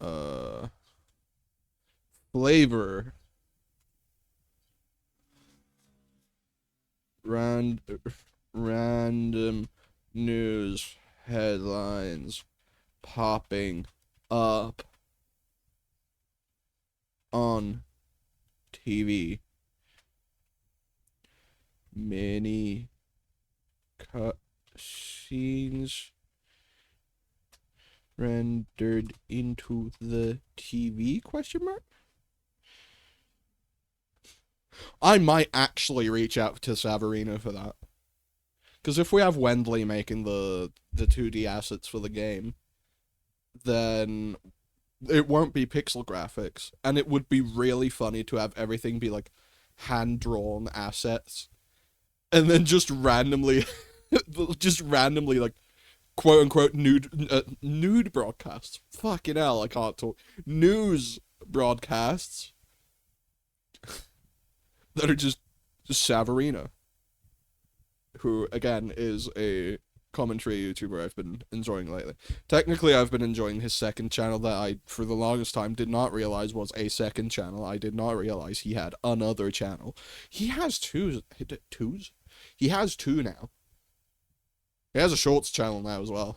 Speaker 1: Uh, flavor. Random news headlines popping up on TV. Mini cutscenes rendered into the TV question mark? I might actually reach out to Savarino for that. Because if we have Wendley making the 2D assets for the game, then it won't be pixel graphics. And it would be really funny to have everything be like hand-drawn assets. And then just randomly like quote-unquote nude broadcasts. Fucking hell, I can't talk. News broadcasts that are just Savarino, who again is a commentary YouTuber I've been enjoying lately. Technically, I've been enjoying his second channel that I, for the longest time, did not realize was a second channel. I did not realize he had another channel. He has two. Twos? He has 2 now. He has a shorts channel now as well.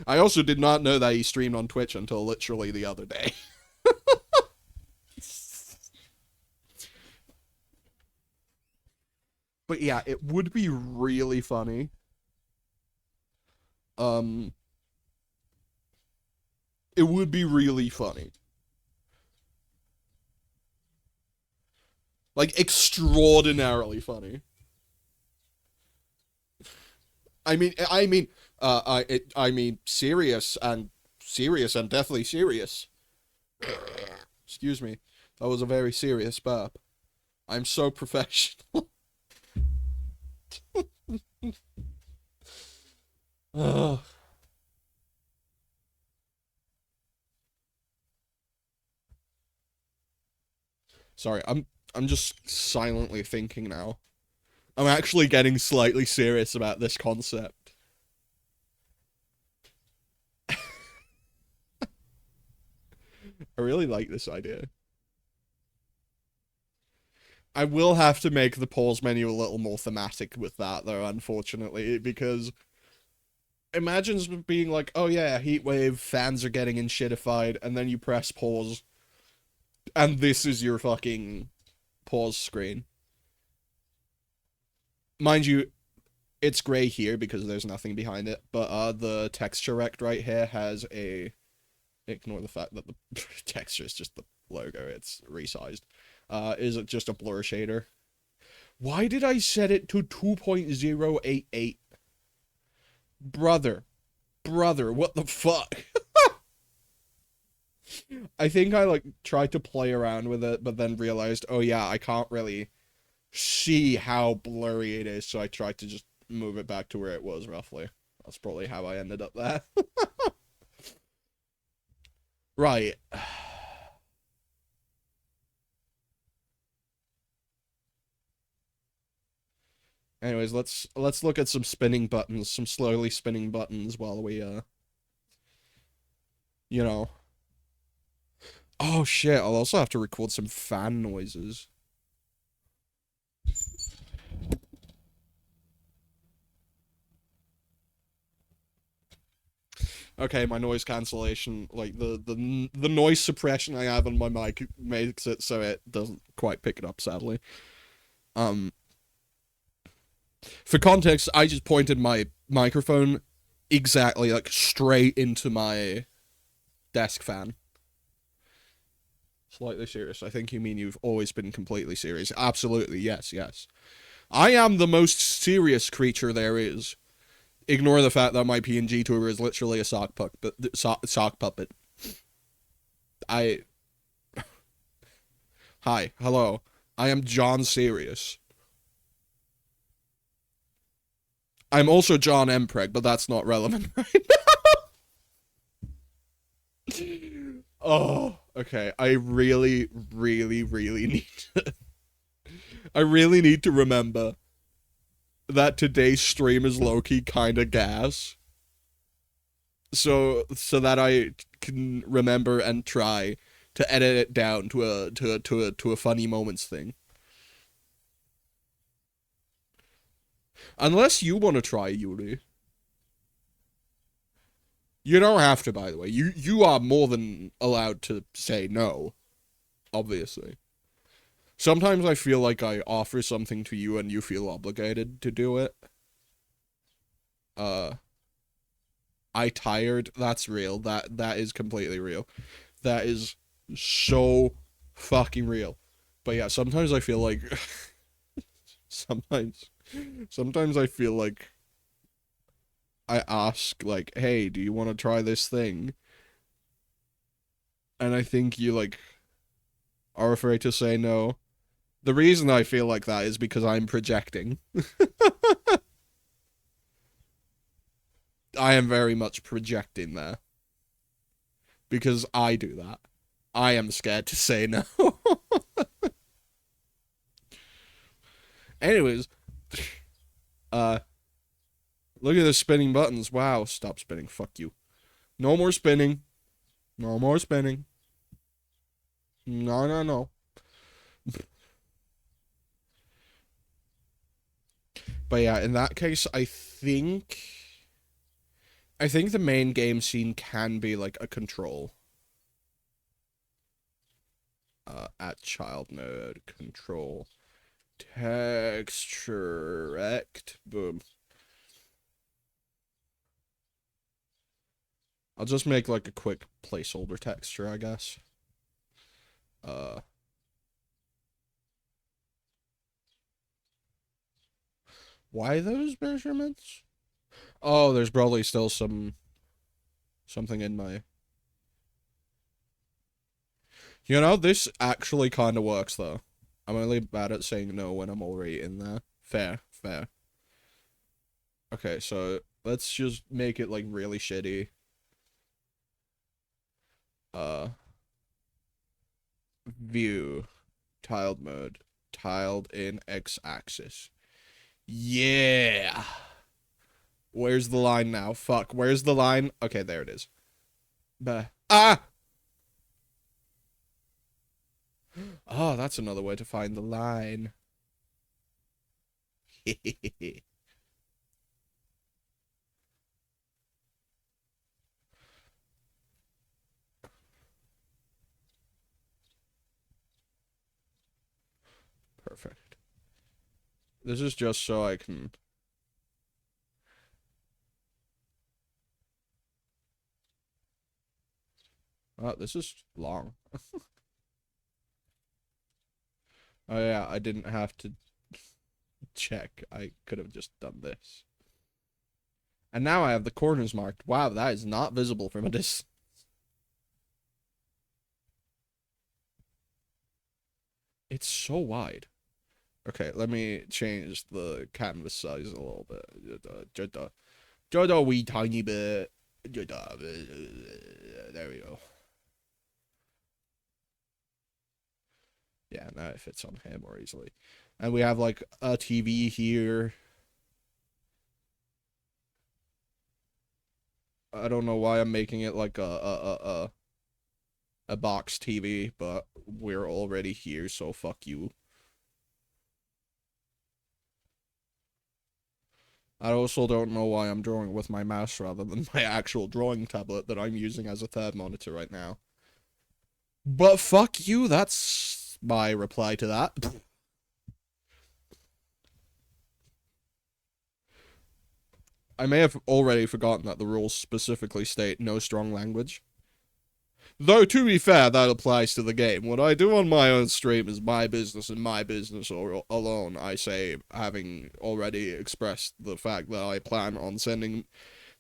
Speaker 1: I also did not know that he streamed on Twitch until literally the other day. But yeah, it would be really funny. Um, it would be really funny. Like extraordinarily funny. I mean, serious and deathly serious. Excuse me, that was a very serious burp. I'm so professional. Ugh. Sorry, I'm just silently thinking now. I'm actually getting slightly serious about this concept. I really like this idea. I will have to make the pause menu a little more thematic with that, though, unfortunately, because imagine being like, oh yeah, heat wave, fans are getting in shitified, and then you press pause, and this is your fucking pause screen. Mind you, it's gray here because there's nothing behind it, but the texture rect right here has a, ignore the fact that the texture is just the logo, it's resized. Is it just a blur shader? Why did I set it to 2.088? Brother, what the fuck? I think I like tried to play around with it, but then realized, oh yeah, I can't really see how blurry it is, so I tried to just move it back to where it was, roughly. That's probably how I ended up there. Right. Anyways, let's look at some spinning buttons, some slowly spinning buttons while we, you know. Oh shit, I'll also have to record some fan noises. Okay, my noise cancellation, like the noise suppression I have on my mic makes it so it doesn't quite pick it up, sadly. Um, for context, I just pointed my microphone exactly like straight into my desk fan. Slightly serious. I think you mean you've always been completely serious. Absolutely, yes, yes. I am the most serious creature there is. Ignore the fact that my PNG tour is literally a sock puppet. I... Hi, hello. I am John Serious. I'm also John Mpreg, but that's not relevant right now. Oh, okay. I really, really, really need to... I really need to remember that today's stream is low-key kinda gas. So that I can remember and try to edit it down to a funny moments thing. Unless you want to try, Yuri. You don't have to, by the way. You are more than allowed to say no, obviously. Sometimes I feel like I offer something to you and you feel obligated to do it. I tired. That's real. That is completely real. That is so fucking real. But yeah, sometimes I feel like sometimes I feel like I ask like, "Hey, do you want to try this thing?" And I think you like are afraid to say no. The reason I feel like that is because I'm projecting. I am very much projecting there. Because I do that. I am scared to say no. Anyways, look at the spinning buttons. Wow, stop spinning. Fuck you. No more spinning. No more spinning. No, no, no. But yeah, in that case, I think the main game scene can be like a control. At child mode, control, texture, rect, boom. I'll just make like a quick placeholder texture, I guess. Why those measurements? Oh, there's probably still something in my... You know, this actually kind of works, though. I'm only bad at saying no when I'm already in there. Fair, fair. Okay, so let's just make it, like, really shitty. View. Tiled mode. Tiled in x-axis. Yeah! Where's the line now? Fuck, where's the line? Okay, there it is. Bah. Ah! Oh, that's another way to find the line. Perfect. This is just so I can... Oh, this is long. Oh yeah, I didn't have to check. I could have just done this. And now I have the corners marked. Wow, that is not visible from a distance. It's so wide. Okay, let me change the canvas size a little bit. Just a wee tiny bit. There we go. Yeah, now it fits on here more easily. And we have like a TV here. I don't know why I'm making it like a box TV, but we're already here, so fuck you. I also don't know why I'm drawing with my mouse rather than my actual drawing tablet that I'm using as a third monitor right now. But fuck you, that's my reply to that. I may have already forgotten that the rules specifically state no strong language. Though, to be fair, that applies to the game. What I do on my own stream is my business and my business alone. I say, having already expressed the fact that I plan on sending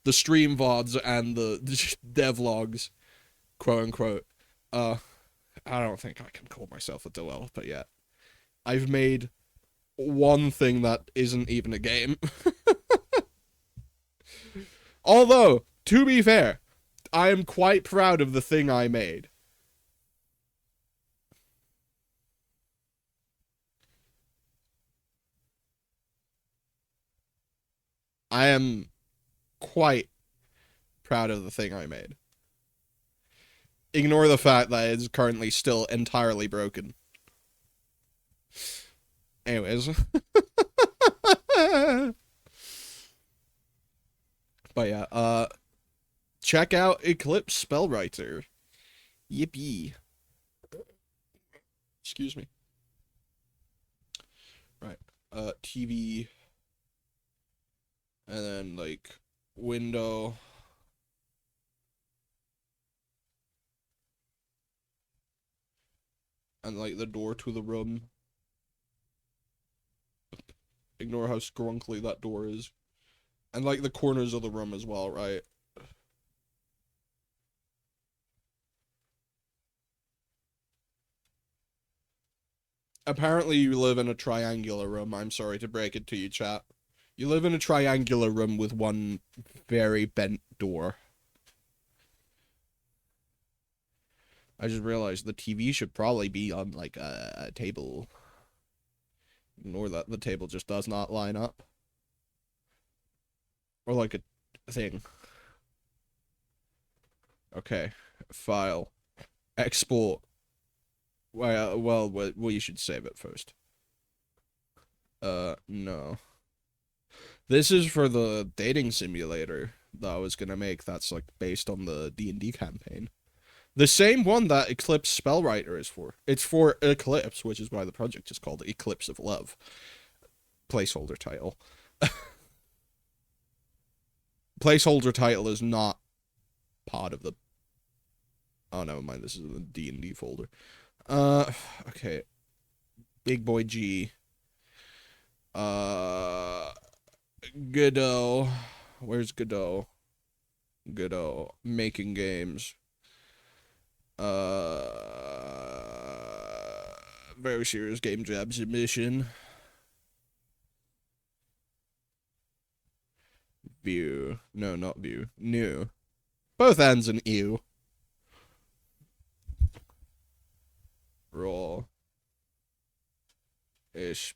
Speaker 1: the stream VODs and the devlogs, quote unquote. I don't think I can call myself a developer yet. I've made one thing that isn't even a game. Although, to be fair, I am quite proud of the thing I made. I am quite proud of the thing I made. Ignore the fact that it's currently still entirely broken. Anyways. But yeah, check out Eclipse Spellwriter. Yippee. Excuse me. Right. TV. And then, like, window. And, like, the door to the room. Ignore how scrunkly that door is. And, like, the corners of the room as well, right? Apparently you live in a triangular room. I'm sorry to break it to you, chat. You live in a triangular room with one very bent door. I just realized the TV should probably be on, like, a table. Ignore that the table just does not line up. Or, like, a thing. Okay. File. Export. Well, you should save it first. No. This is for the dating simulator that I was gonna make that's, like, based on the D&D campaign. The same one that Eclipse Spellwriter is for. It's for Eclipse, which is why the project is called Eclipse of Love. Placeholder title. Placeholder title is not part of the... Oh, never mind. This is the D&D folder. Okay. Big Boy G. Godot. Where's Godot? Godot. Making games. Very serious game jam submission. View. No, not view. New. Both ends in ew. Raw. Ish.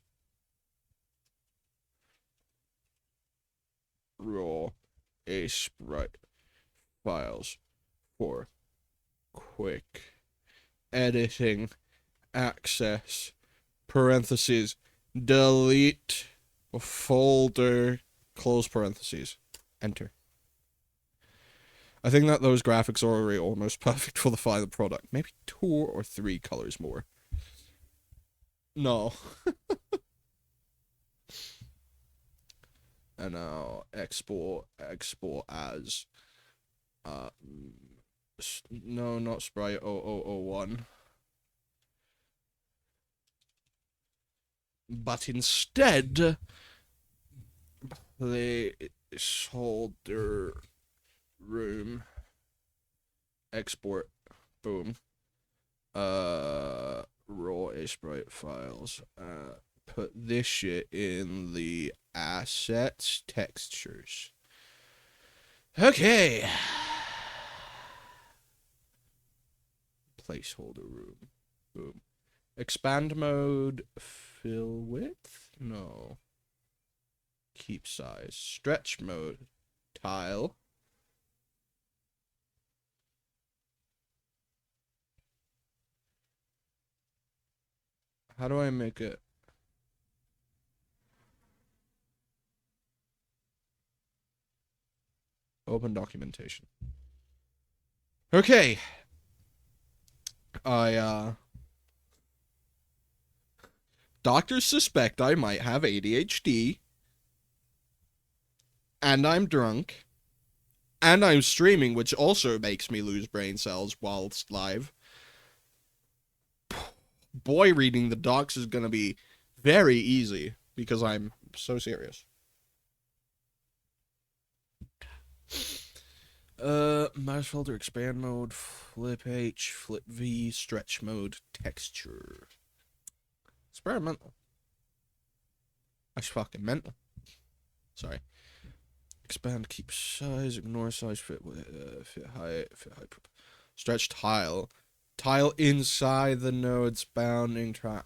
Speaker 1: Raw. Ish. Right. Files. For quick editing access. Parentheses. Delete folder. Close parentheses. Enter. I think that those graphics are already almost perfect for the final product. Maybe 2 or 3 colors more. No. And now export as no, not Sprite 0001. But instead placeholder room export boom raw sprite files put this shit in the assets textures. Okay. Placeholder room. Boom. Expand mode. Fill width? No. Keep size. Stretch mode. Tile. How do I make it? Open documentation. Okay. Doctors suspect I might have ADHD. And I'm drunk. And I'm streaming, which also makes me lose brain cells whilst live. Boy, reading the docs is gonna be very easy because I'm so serious. Mouse filter, expand mode, flip H, flip V, stretch mode, texture. Experimental. That's fucking mental. Sorry. Expand, keep size, ignore size, fit height, stretch tile. Tile inside the node's bounding tri.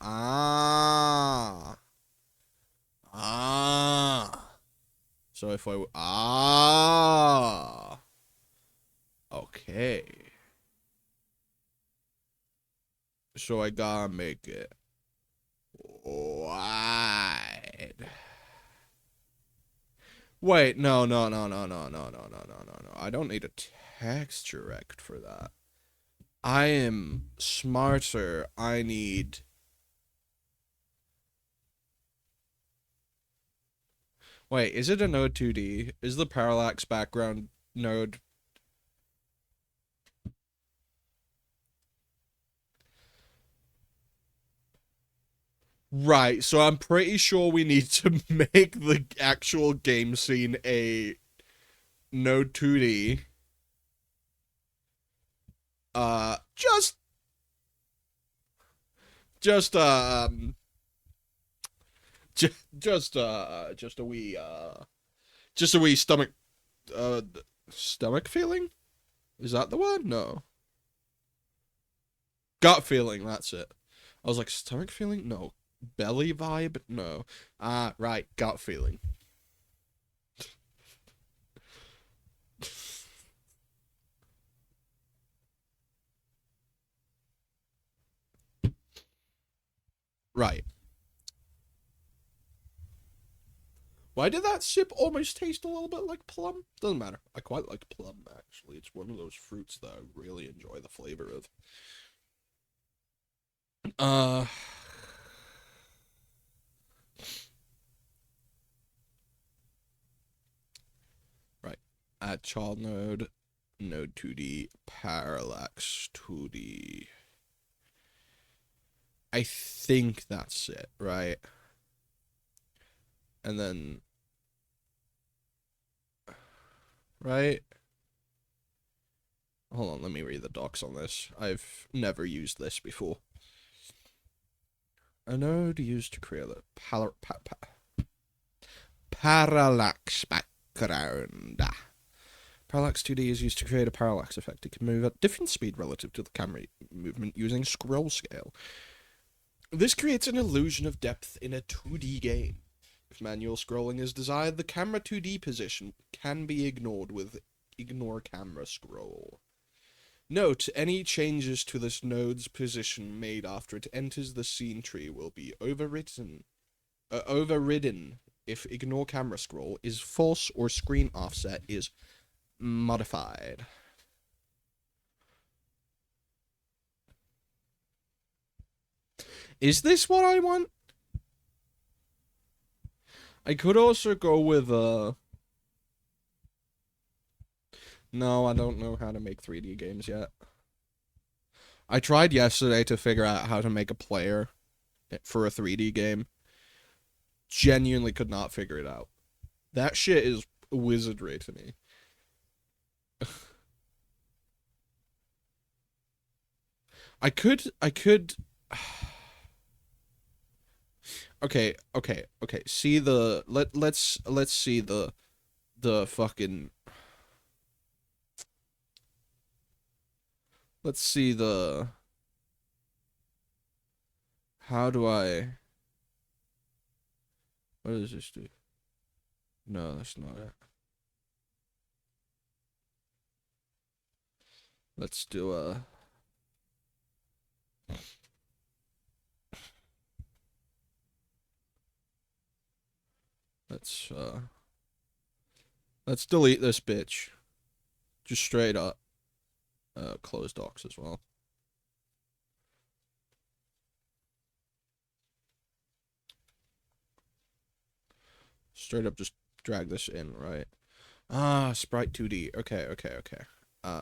Speaker 1: So if I okay. So I gotta make it wide. Wait, no. I don't need a texture rect for that. I am smarter. I need... Wait, is it a node 2D? Is the parallax background node... Right, so I'm pretty sure we need to make the actual game scene a node 2D. Just just a wee stomach stomach feeling? Is that the word? No. Gut feeling, that's it. I was like, stomach feeling? No. Belly vibe? No. Right, gut feeling. Right. Why did that sip almost taste a little bit like plum? Doesn't matter. I quite like plum, actually. It's one of those fruits that I really enjoy the flavor of. Uh... Right. Add child node, node 2D, parallax 2D. I think that's it, right? And then... Right? Hold on, let me read the docs on this. I've never used this before. A node used to create a parallax background. Parallax 2D is used to create a parallax effect. It can move at different speed relative to the camera movement using scroll scale. This creates an illusion of depth in a 2D game. If manual scrolling is desired, the camera 2D position can be ignored with ignore camera scroll. Note, any changes to this node's position made after it enters the scene tree will be overridden if ignore camera scroll is false or screen offset is modified. Is this what I want? I could also go with No, I don't know how to make 3D games yet. I tried yesterday to figure out how to make a player for a 3D game. Genuinely could not figure it out. That shit is wizardry to me. I could Okay, okay, okay. See the let's see the fucking let's see the how do I what does this do? No, that's not it. Let's do let's uh let's delete this bitch. Just straight up. Close docs as well. Straight up just drag this in, right? Ah, Sprite 2D. Okay, okay, okay.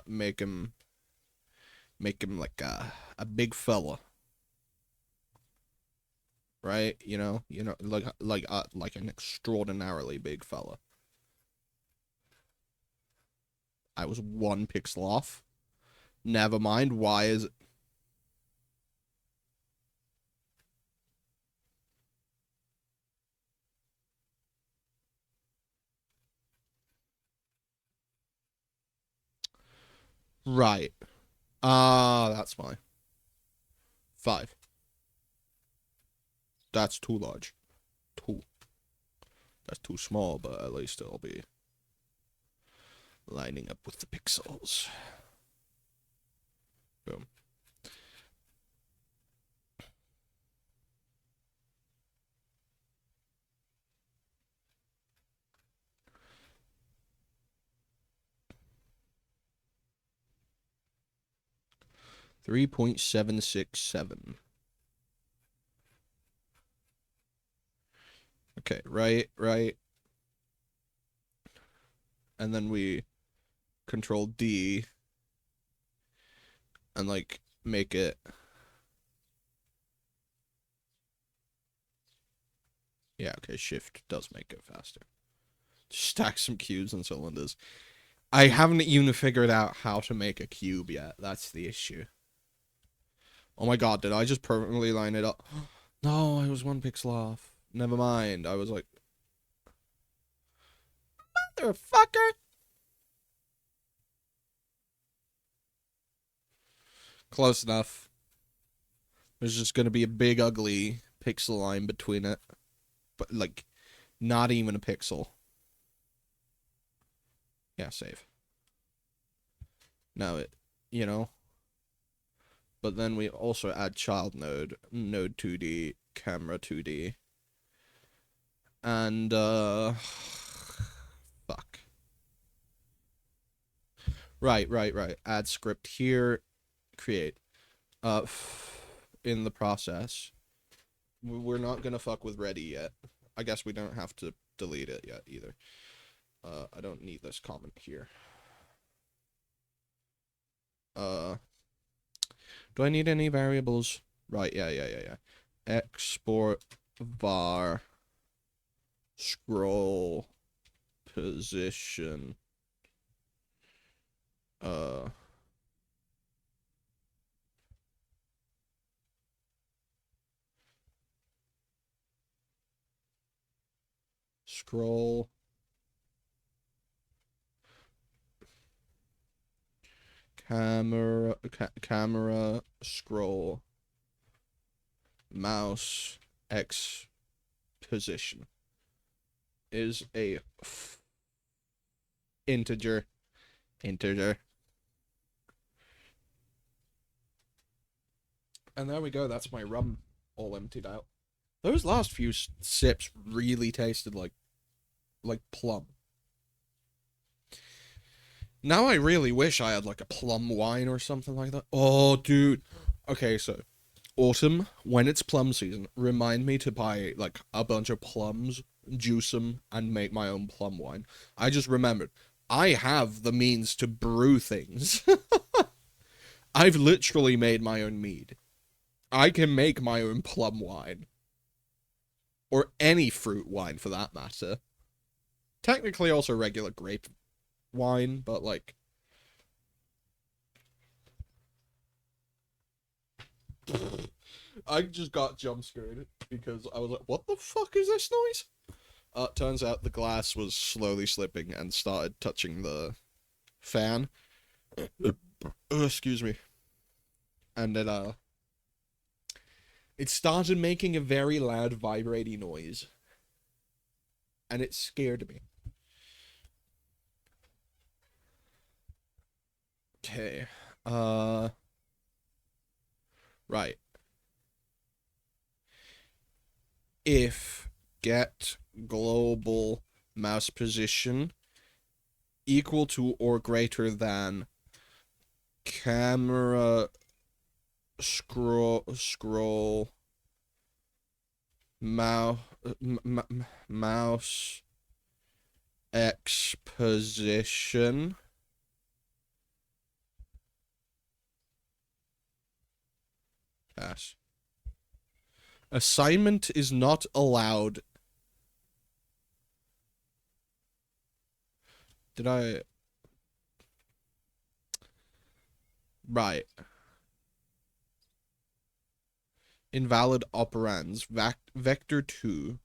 Speaker 1: Make him like a big fella, right? Like an extraordinarily big fella. I was 1 pixel off. Never mind. Why is it? Right. Ah, that's fine. 5. That's too large. 2. That's too small, but at least it'll be lining up with the pixels. Boom. .767. Okay, right. And then we control D and like make it. Yeah, okay, shift does make it faster. Stack some cubes and cylinders. I haven't even figured out how to make a cube yet. That's the issue. Oh my god, did I just perfectly line it up? No, I was 1 pixel off. Never mind. I was like, motherfucker. Close enough. There's just gonna be a big ugly pixel line between it. But like, not even a pixel. Yeah, save. Now it. But then we also add child node, node 2D, camera 2D. And, fuck. Right. Add script here, create. In the process, we're not gonna fuck with ready yet. I guess we don't have to delete it yet either. I don't need this comment here. Do I need any variables? Right, yeah. Export var scroll position. Scroll camera scroll mouse x position is a integer. And there we go. That's my rum all emptied out. Those last few sips really tasted like plum. Now I really wish I had like a plum wine or something like that. Oh, dude. Okay, so autumn, when it's plum season, remind me to buy like a bunch of plums, juice them, and make my own plum wine. I just remembered I have the means to brew things. I've literally made my own mead. I can make my own plum wine. Or any fruit wine for that matter. Technically also regular grape wine, but like I just got jump scared. because I was like, what the fuck is this noise? Turns out the glass was slowly slipping and started touching the fan. Excuse me. And then, it started making a very loud vibrating noise. And it scared me. Okay. Right. If get global mouse position equal to or greater than camera scroll mouse mouse X position pass. Assignment is not allowed. Did I? Right. Invalid operands. Vector 2.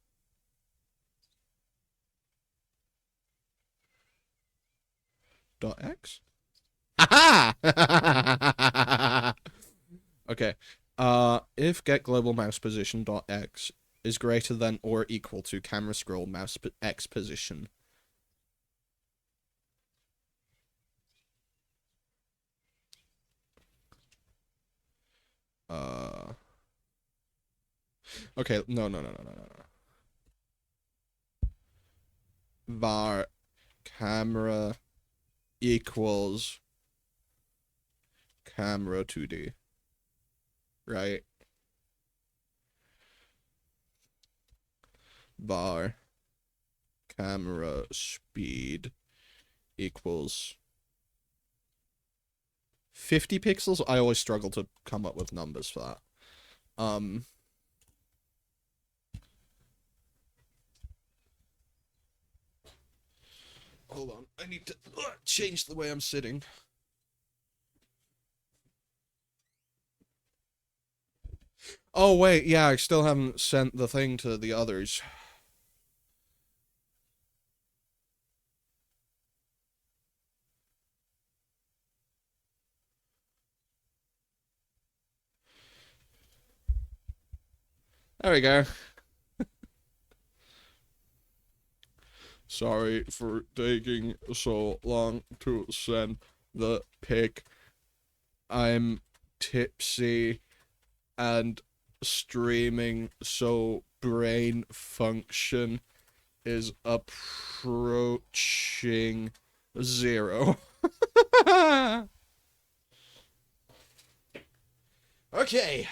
Speaker 1: Dot X? Haha! Okay. If get global mouse position dot X is greater than or equal to camera scroll mouse X position. Okay, no. Var camera equals camera 2D. Right? Var camera speed equals 50 pixels. I always struggle to come up with numbers for that. Hold on. I need to change the way I'm sitting. Oh, wait. Yeah, I still haven't sent the thing to the others. There we go. Sorry for taking so long to send the pic. I'm tipsy and streaming, so brain function is approaching 0. Okay.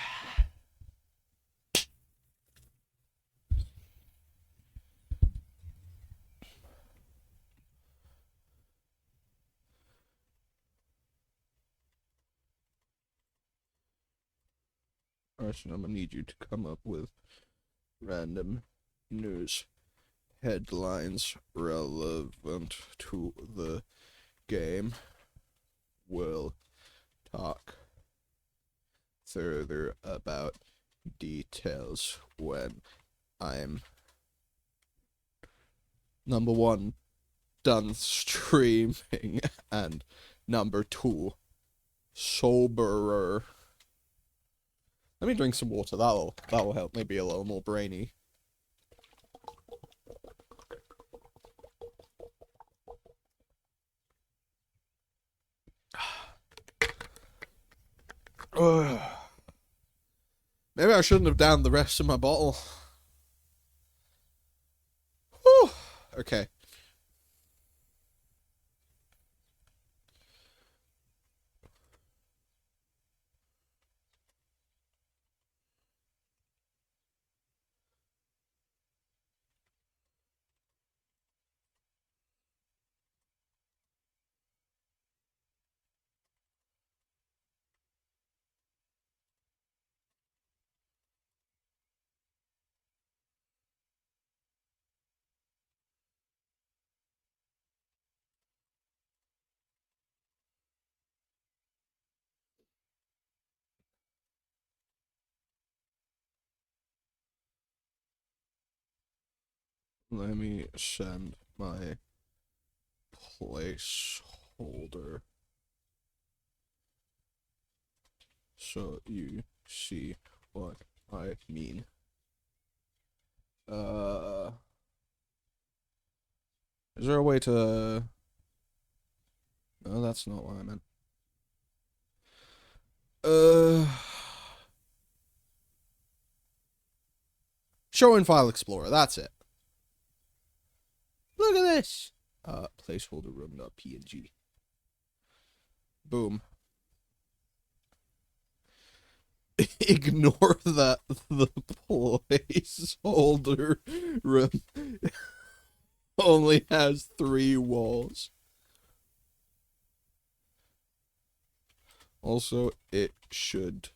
Speaker 1: Arson, I'm gonna need you to come up with random news headlines relevant to the game. We'll talk further about details when I'm number 1 done streaming and number 2 soberer. Let me drink some water. That'll help me be a little more brainy. Maybe I shouldn't have downed the rest of my bottle. Whew. Okay. Let me send my placeholder so you see what I mean. Is there a way to... No, that's not what I meant. Show in File Explorer, that's it. Look at this! Placeholder room.png. Boom. Ignore that the placeholder room only has 3 walls. Also, it should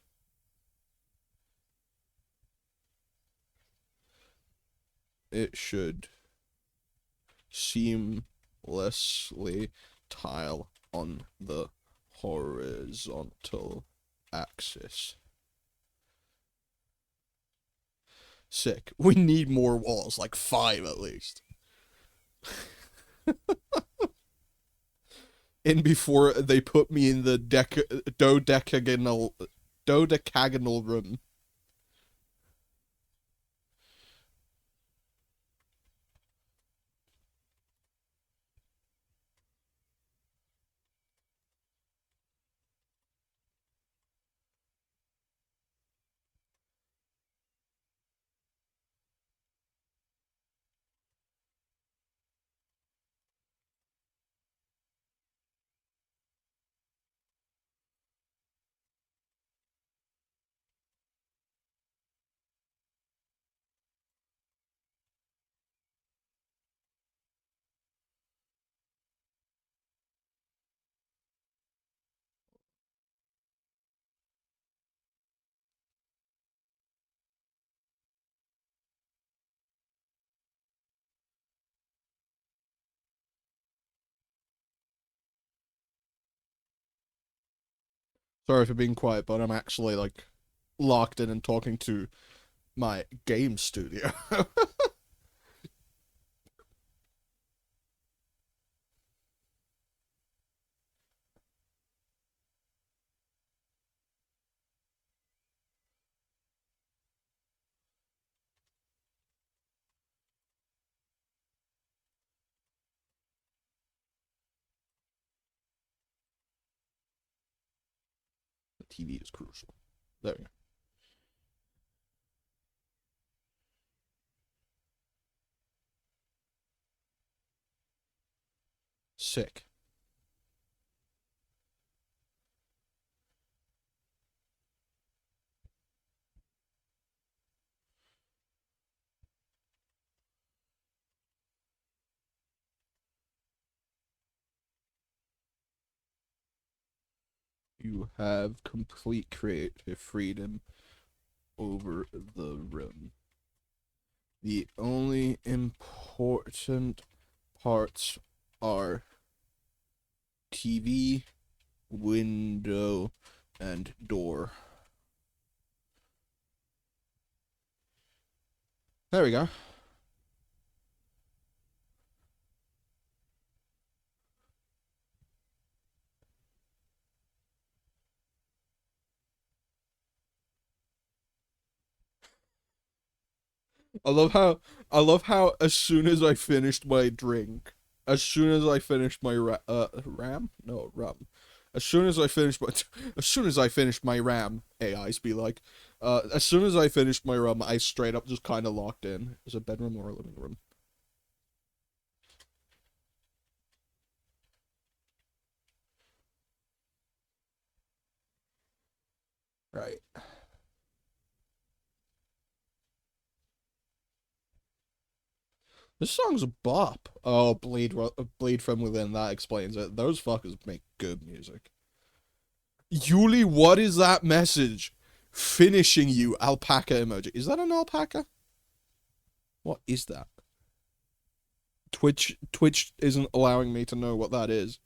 Speaker 1: seamlessly tile on the horizontal axis. Sick. We need more walls, like 5 at least. And before they put me in the dodecagonal room. Sorry for being quiet, but I'm actually like locked in and talking to my game studio. The TV is crucial. There we go. Sick. You have complete creative freedom over the room. The only important parts are TV, window, and door. There we go. I love how as soon as I finished my drink, as soon as I finished my ram? No, rum. As soon as I finished my as soon as I finished my ram, AIs be like, as soon as I finished my rum, I straight up just kind of locked in. Is it a bedroom or a living room? Right. This song's a bop. Oh, bleed from within. That explains it. Those fuckers make good music. Yuli, what is that message? Finishing you, alpaca emoji. Is that an alpaca? What is that? Twitch isn't allowing me to know what that is.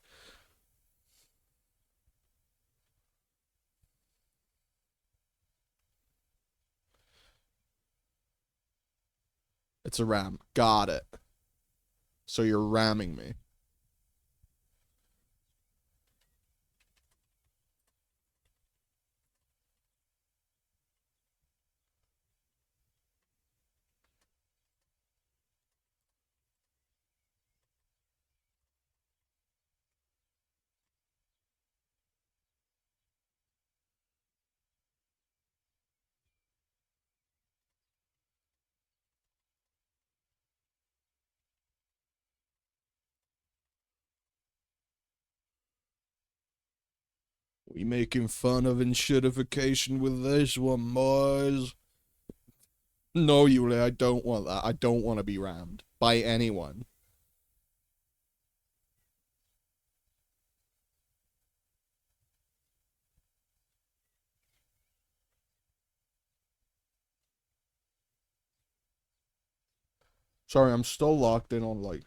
Speaker 1: It's a ram. Got it. So you're ramming me. We making fun of enshittification with this one, boys. No, Yulia, I don't want that. I don't want to be rammed by anyone. Sorry, I'm still locked in on, like...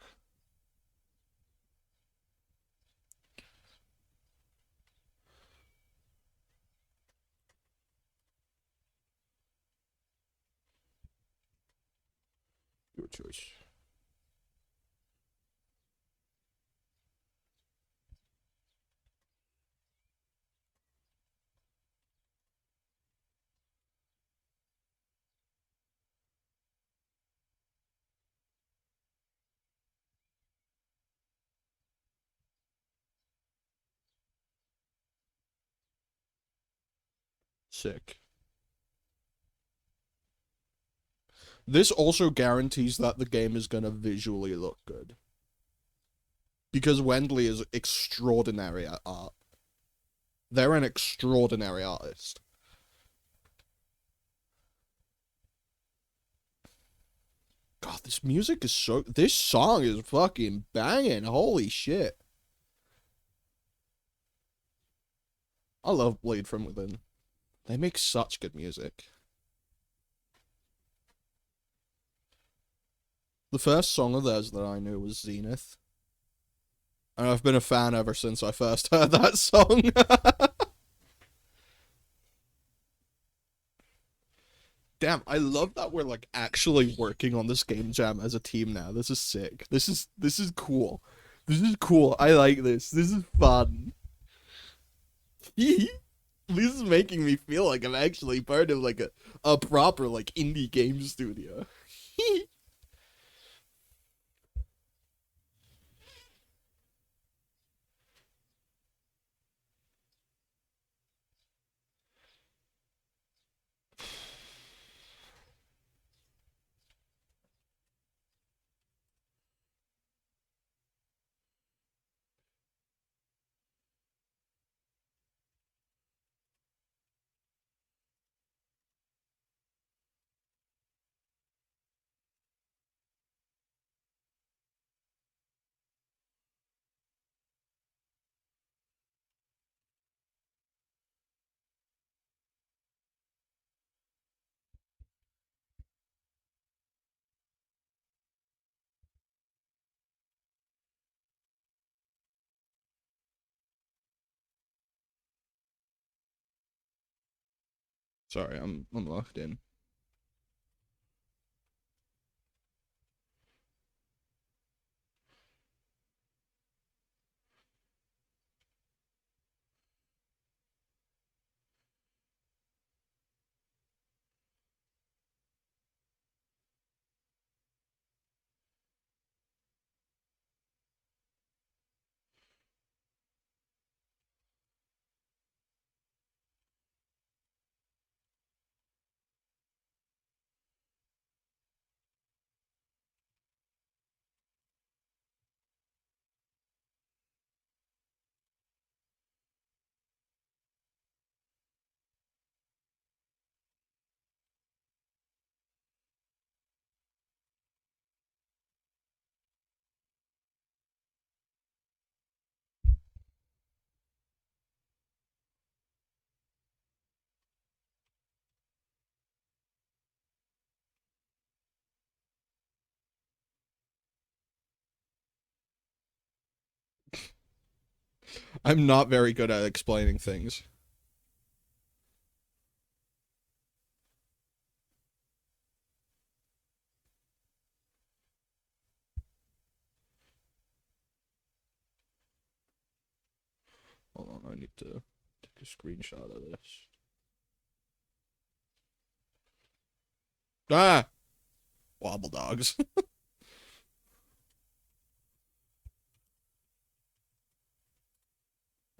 Speaker 1: Your choice. Sick. This also guarantees that the game is gonna visually look good. Because Wendley is extraordinary at art. They're an extraordinary artist. God, this music is so... This song is fucking banging. Holy shit. I love Bleed From Within. They make such good music. The first song of theirs that I knew was Zenith. And I've been a fan ever since I first heard that song. Damn, I love that we're like actually working on this game jam as a team now. This is sick. This is cool. This is cool. I like this. This is fun. This is making me feel like I'm actually part of like a proper like indie game studio. Sorry, I'm locked in. I'm not very good at explaining things. Hold on, I need to take a screenshot of this. Ah! Wobble dogs.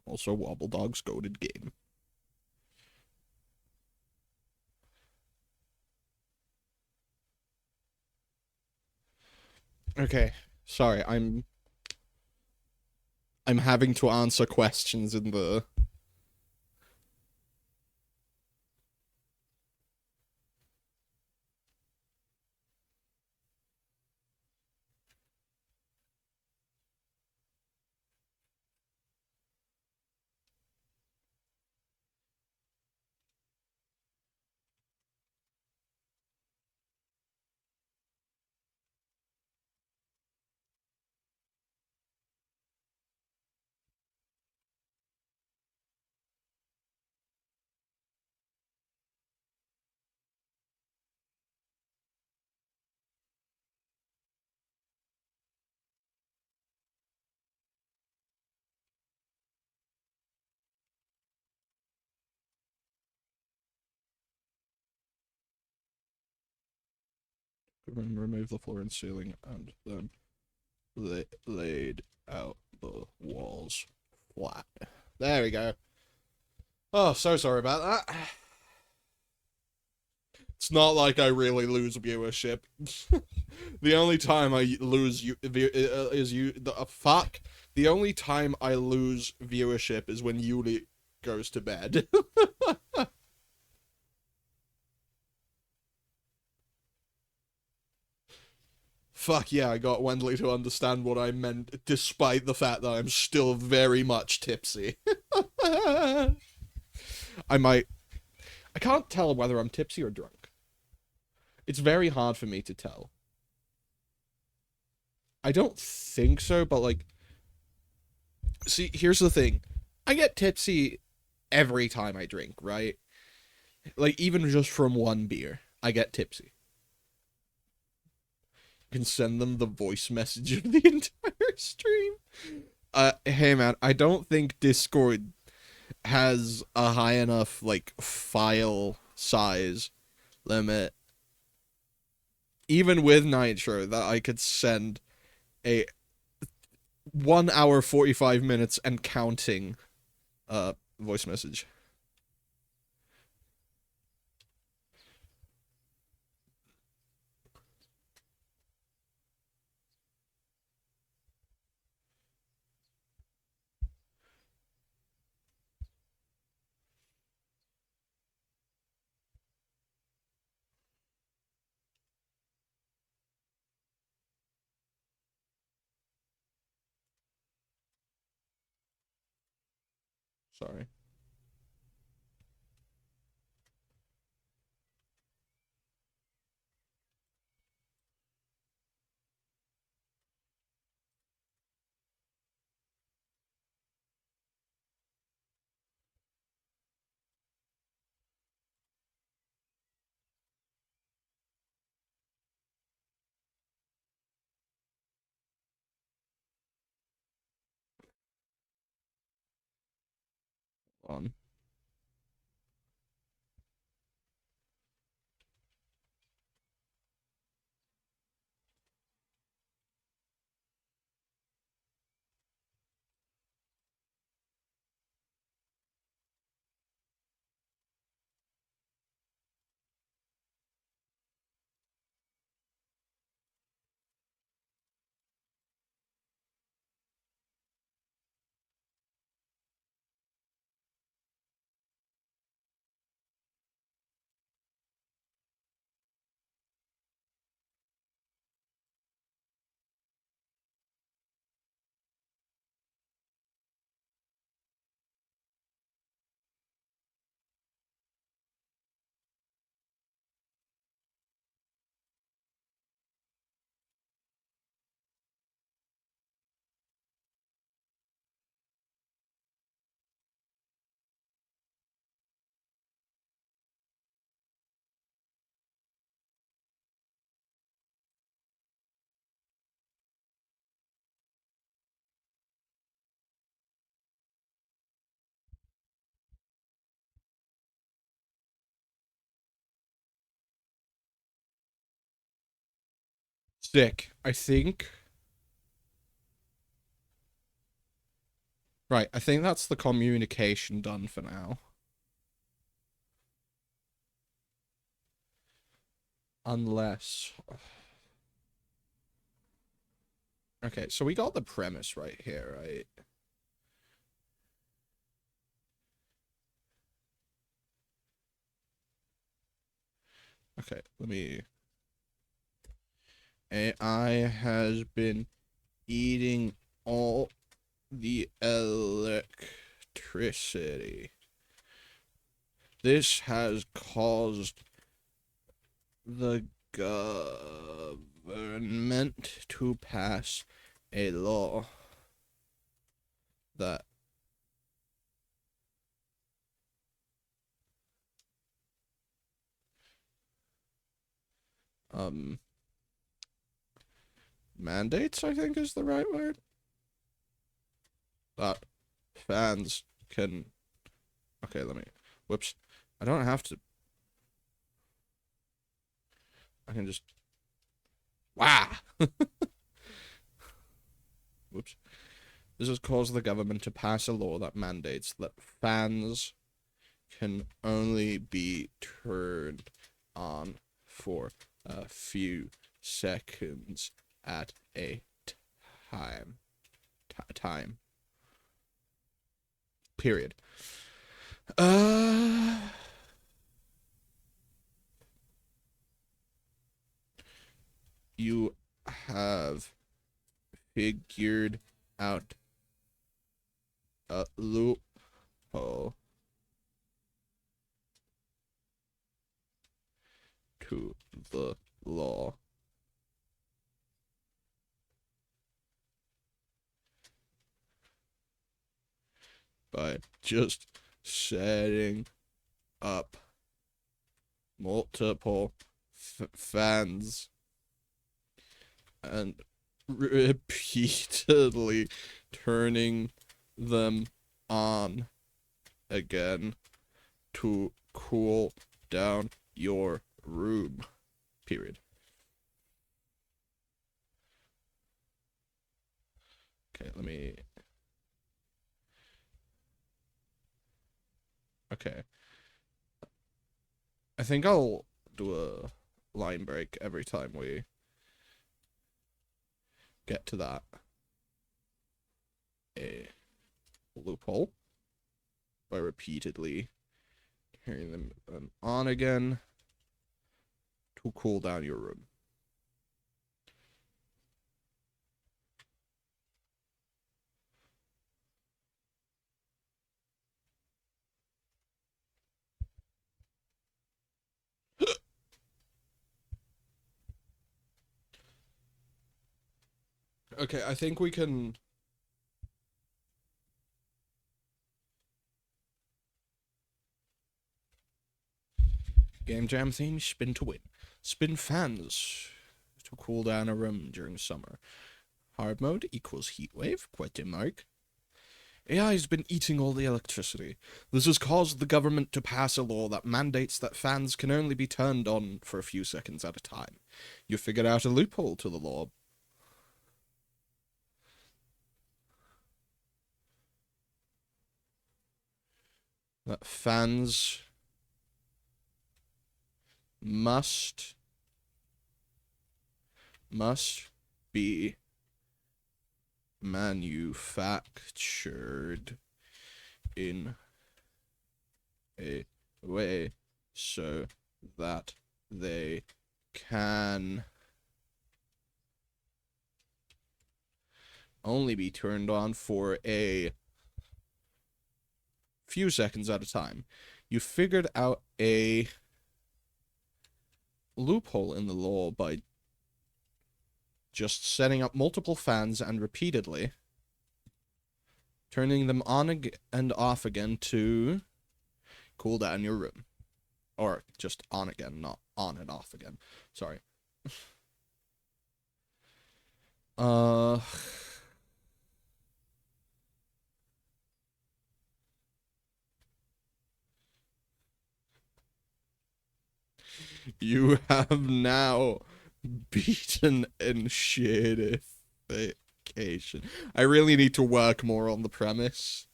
Speaker 1: Also, Wobble Dogs goated game. Okay, sorry, I'm having to answer questions in the. Remove the floor and ceiling, and then laid out the walls flat. There we go. Oh, so sorry about that. It's not like I really lose viewership. The only time I lose is you. Fuck. The only time I lose viewership is when Yuli goes to bed. Fuck yeah, I got Wendley to understand what I meant, despite the fact that I'm still very much tipsy. I might. I can't tell whether I'm tipsy or drunk. It's very hard for me to tell. I don't think so, but like, see, here's the thing. I get tipsy every time I drink, right? Like, even just from one beer, I get tipsy. You can send them the voice message of the entire stream. Hey man, I don't think Discord has a high enough, like, file size limit, even with Nitro, that I could send a 1 hour 45 minutes and counting voice message. Sorry. On. Sick. I think... Right, I think that's the communication done for now. Unless... Okay, so we got the premise right here, right? Okay, let me... AI has been eating all the electricity. This has caused the government to pass a law that mandates, I think is the right word, that fans can... Okay, let me... Whoops. I don't have to... I can just... Wow! Whoops. This has caused the government to pass a law that mandates that fans can only be turned on for a few seconds at a time. Time. Period. You have figured out a loophole to the law. By just setting up multiple fans and repeatedly turning them on again to cool down your room. Period. Okay, let me... Okay. I think I'll do a line break every time we get to that. A loophole by repeatedly turning them on again to cool down your room. Okay, I think we can... Game Jam theme, spin to win. Spin fans to cool down a room during summer. Hard mode equals heat wave, question mark. AI has been eating all the electricity. This has caused the government to pass a law that mandates that fans can only be turned on for a few seconds at a time. You figured out a loophole to the law. That fans must be manufactured in a way so that they can only be turned on for a few seconds at a time. You figured out a loophole in the law by just setting up multiple fans and repeatedly turning them on and off again to cool down your room. Or just on again, not on and off again. Sorry. You have now Beaten in shadification. I really need to work more on the premise.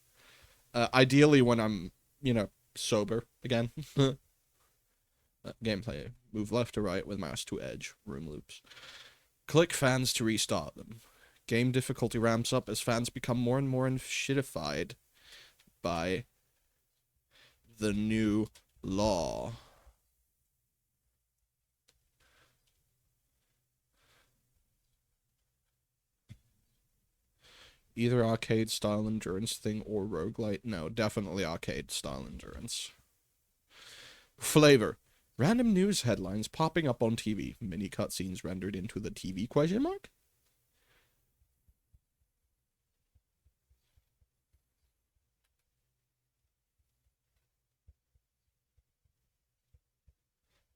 Speaker 1: Ideally when I'm, sober again. Gameplay. Move left to right with mouse to edge. Room loops. Click fans to restart them. Game difficulty ramps up as fans become more and more shitified by the new law. Either arcade style endurance thing or roguelite? No, definitely arcade style endurance. Flavor. Random news headlines popping up on TV. Mini cutscenes rendered into the TV question mark?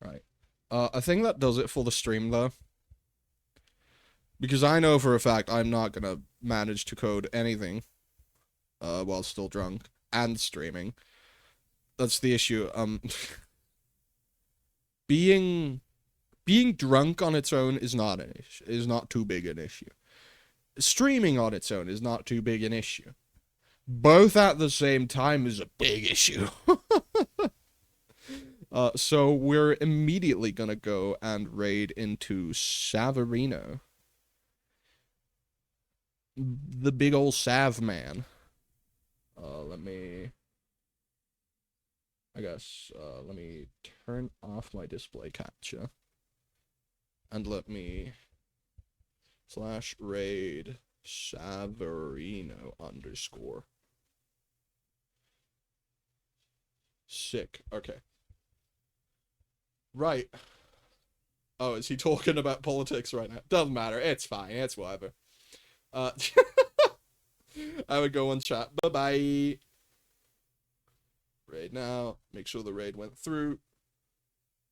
Speaker 1: Right. A thing that does it for the stream though, because I know for a fact I'm not gonna manage to code anything while still drunk and streaming. That's the issue. Being drunk on its own is not an issue. Is not too big an issue. Streaming on its own is not too big an issue. Both at the same time is a big issue. So we're immediately gonna go and raid into Savarino. The big old Sav man. Let me turn off my display capture. And let me /raid Savarino _ sick. Okay. Right. Oh, is he talking about politics right now? Doesn't matter. It's fine. It's whatever. I would go on chat. Bye-bye. Raid now. Make sure the raid went through.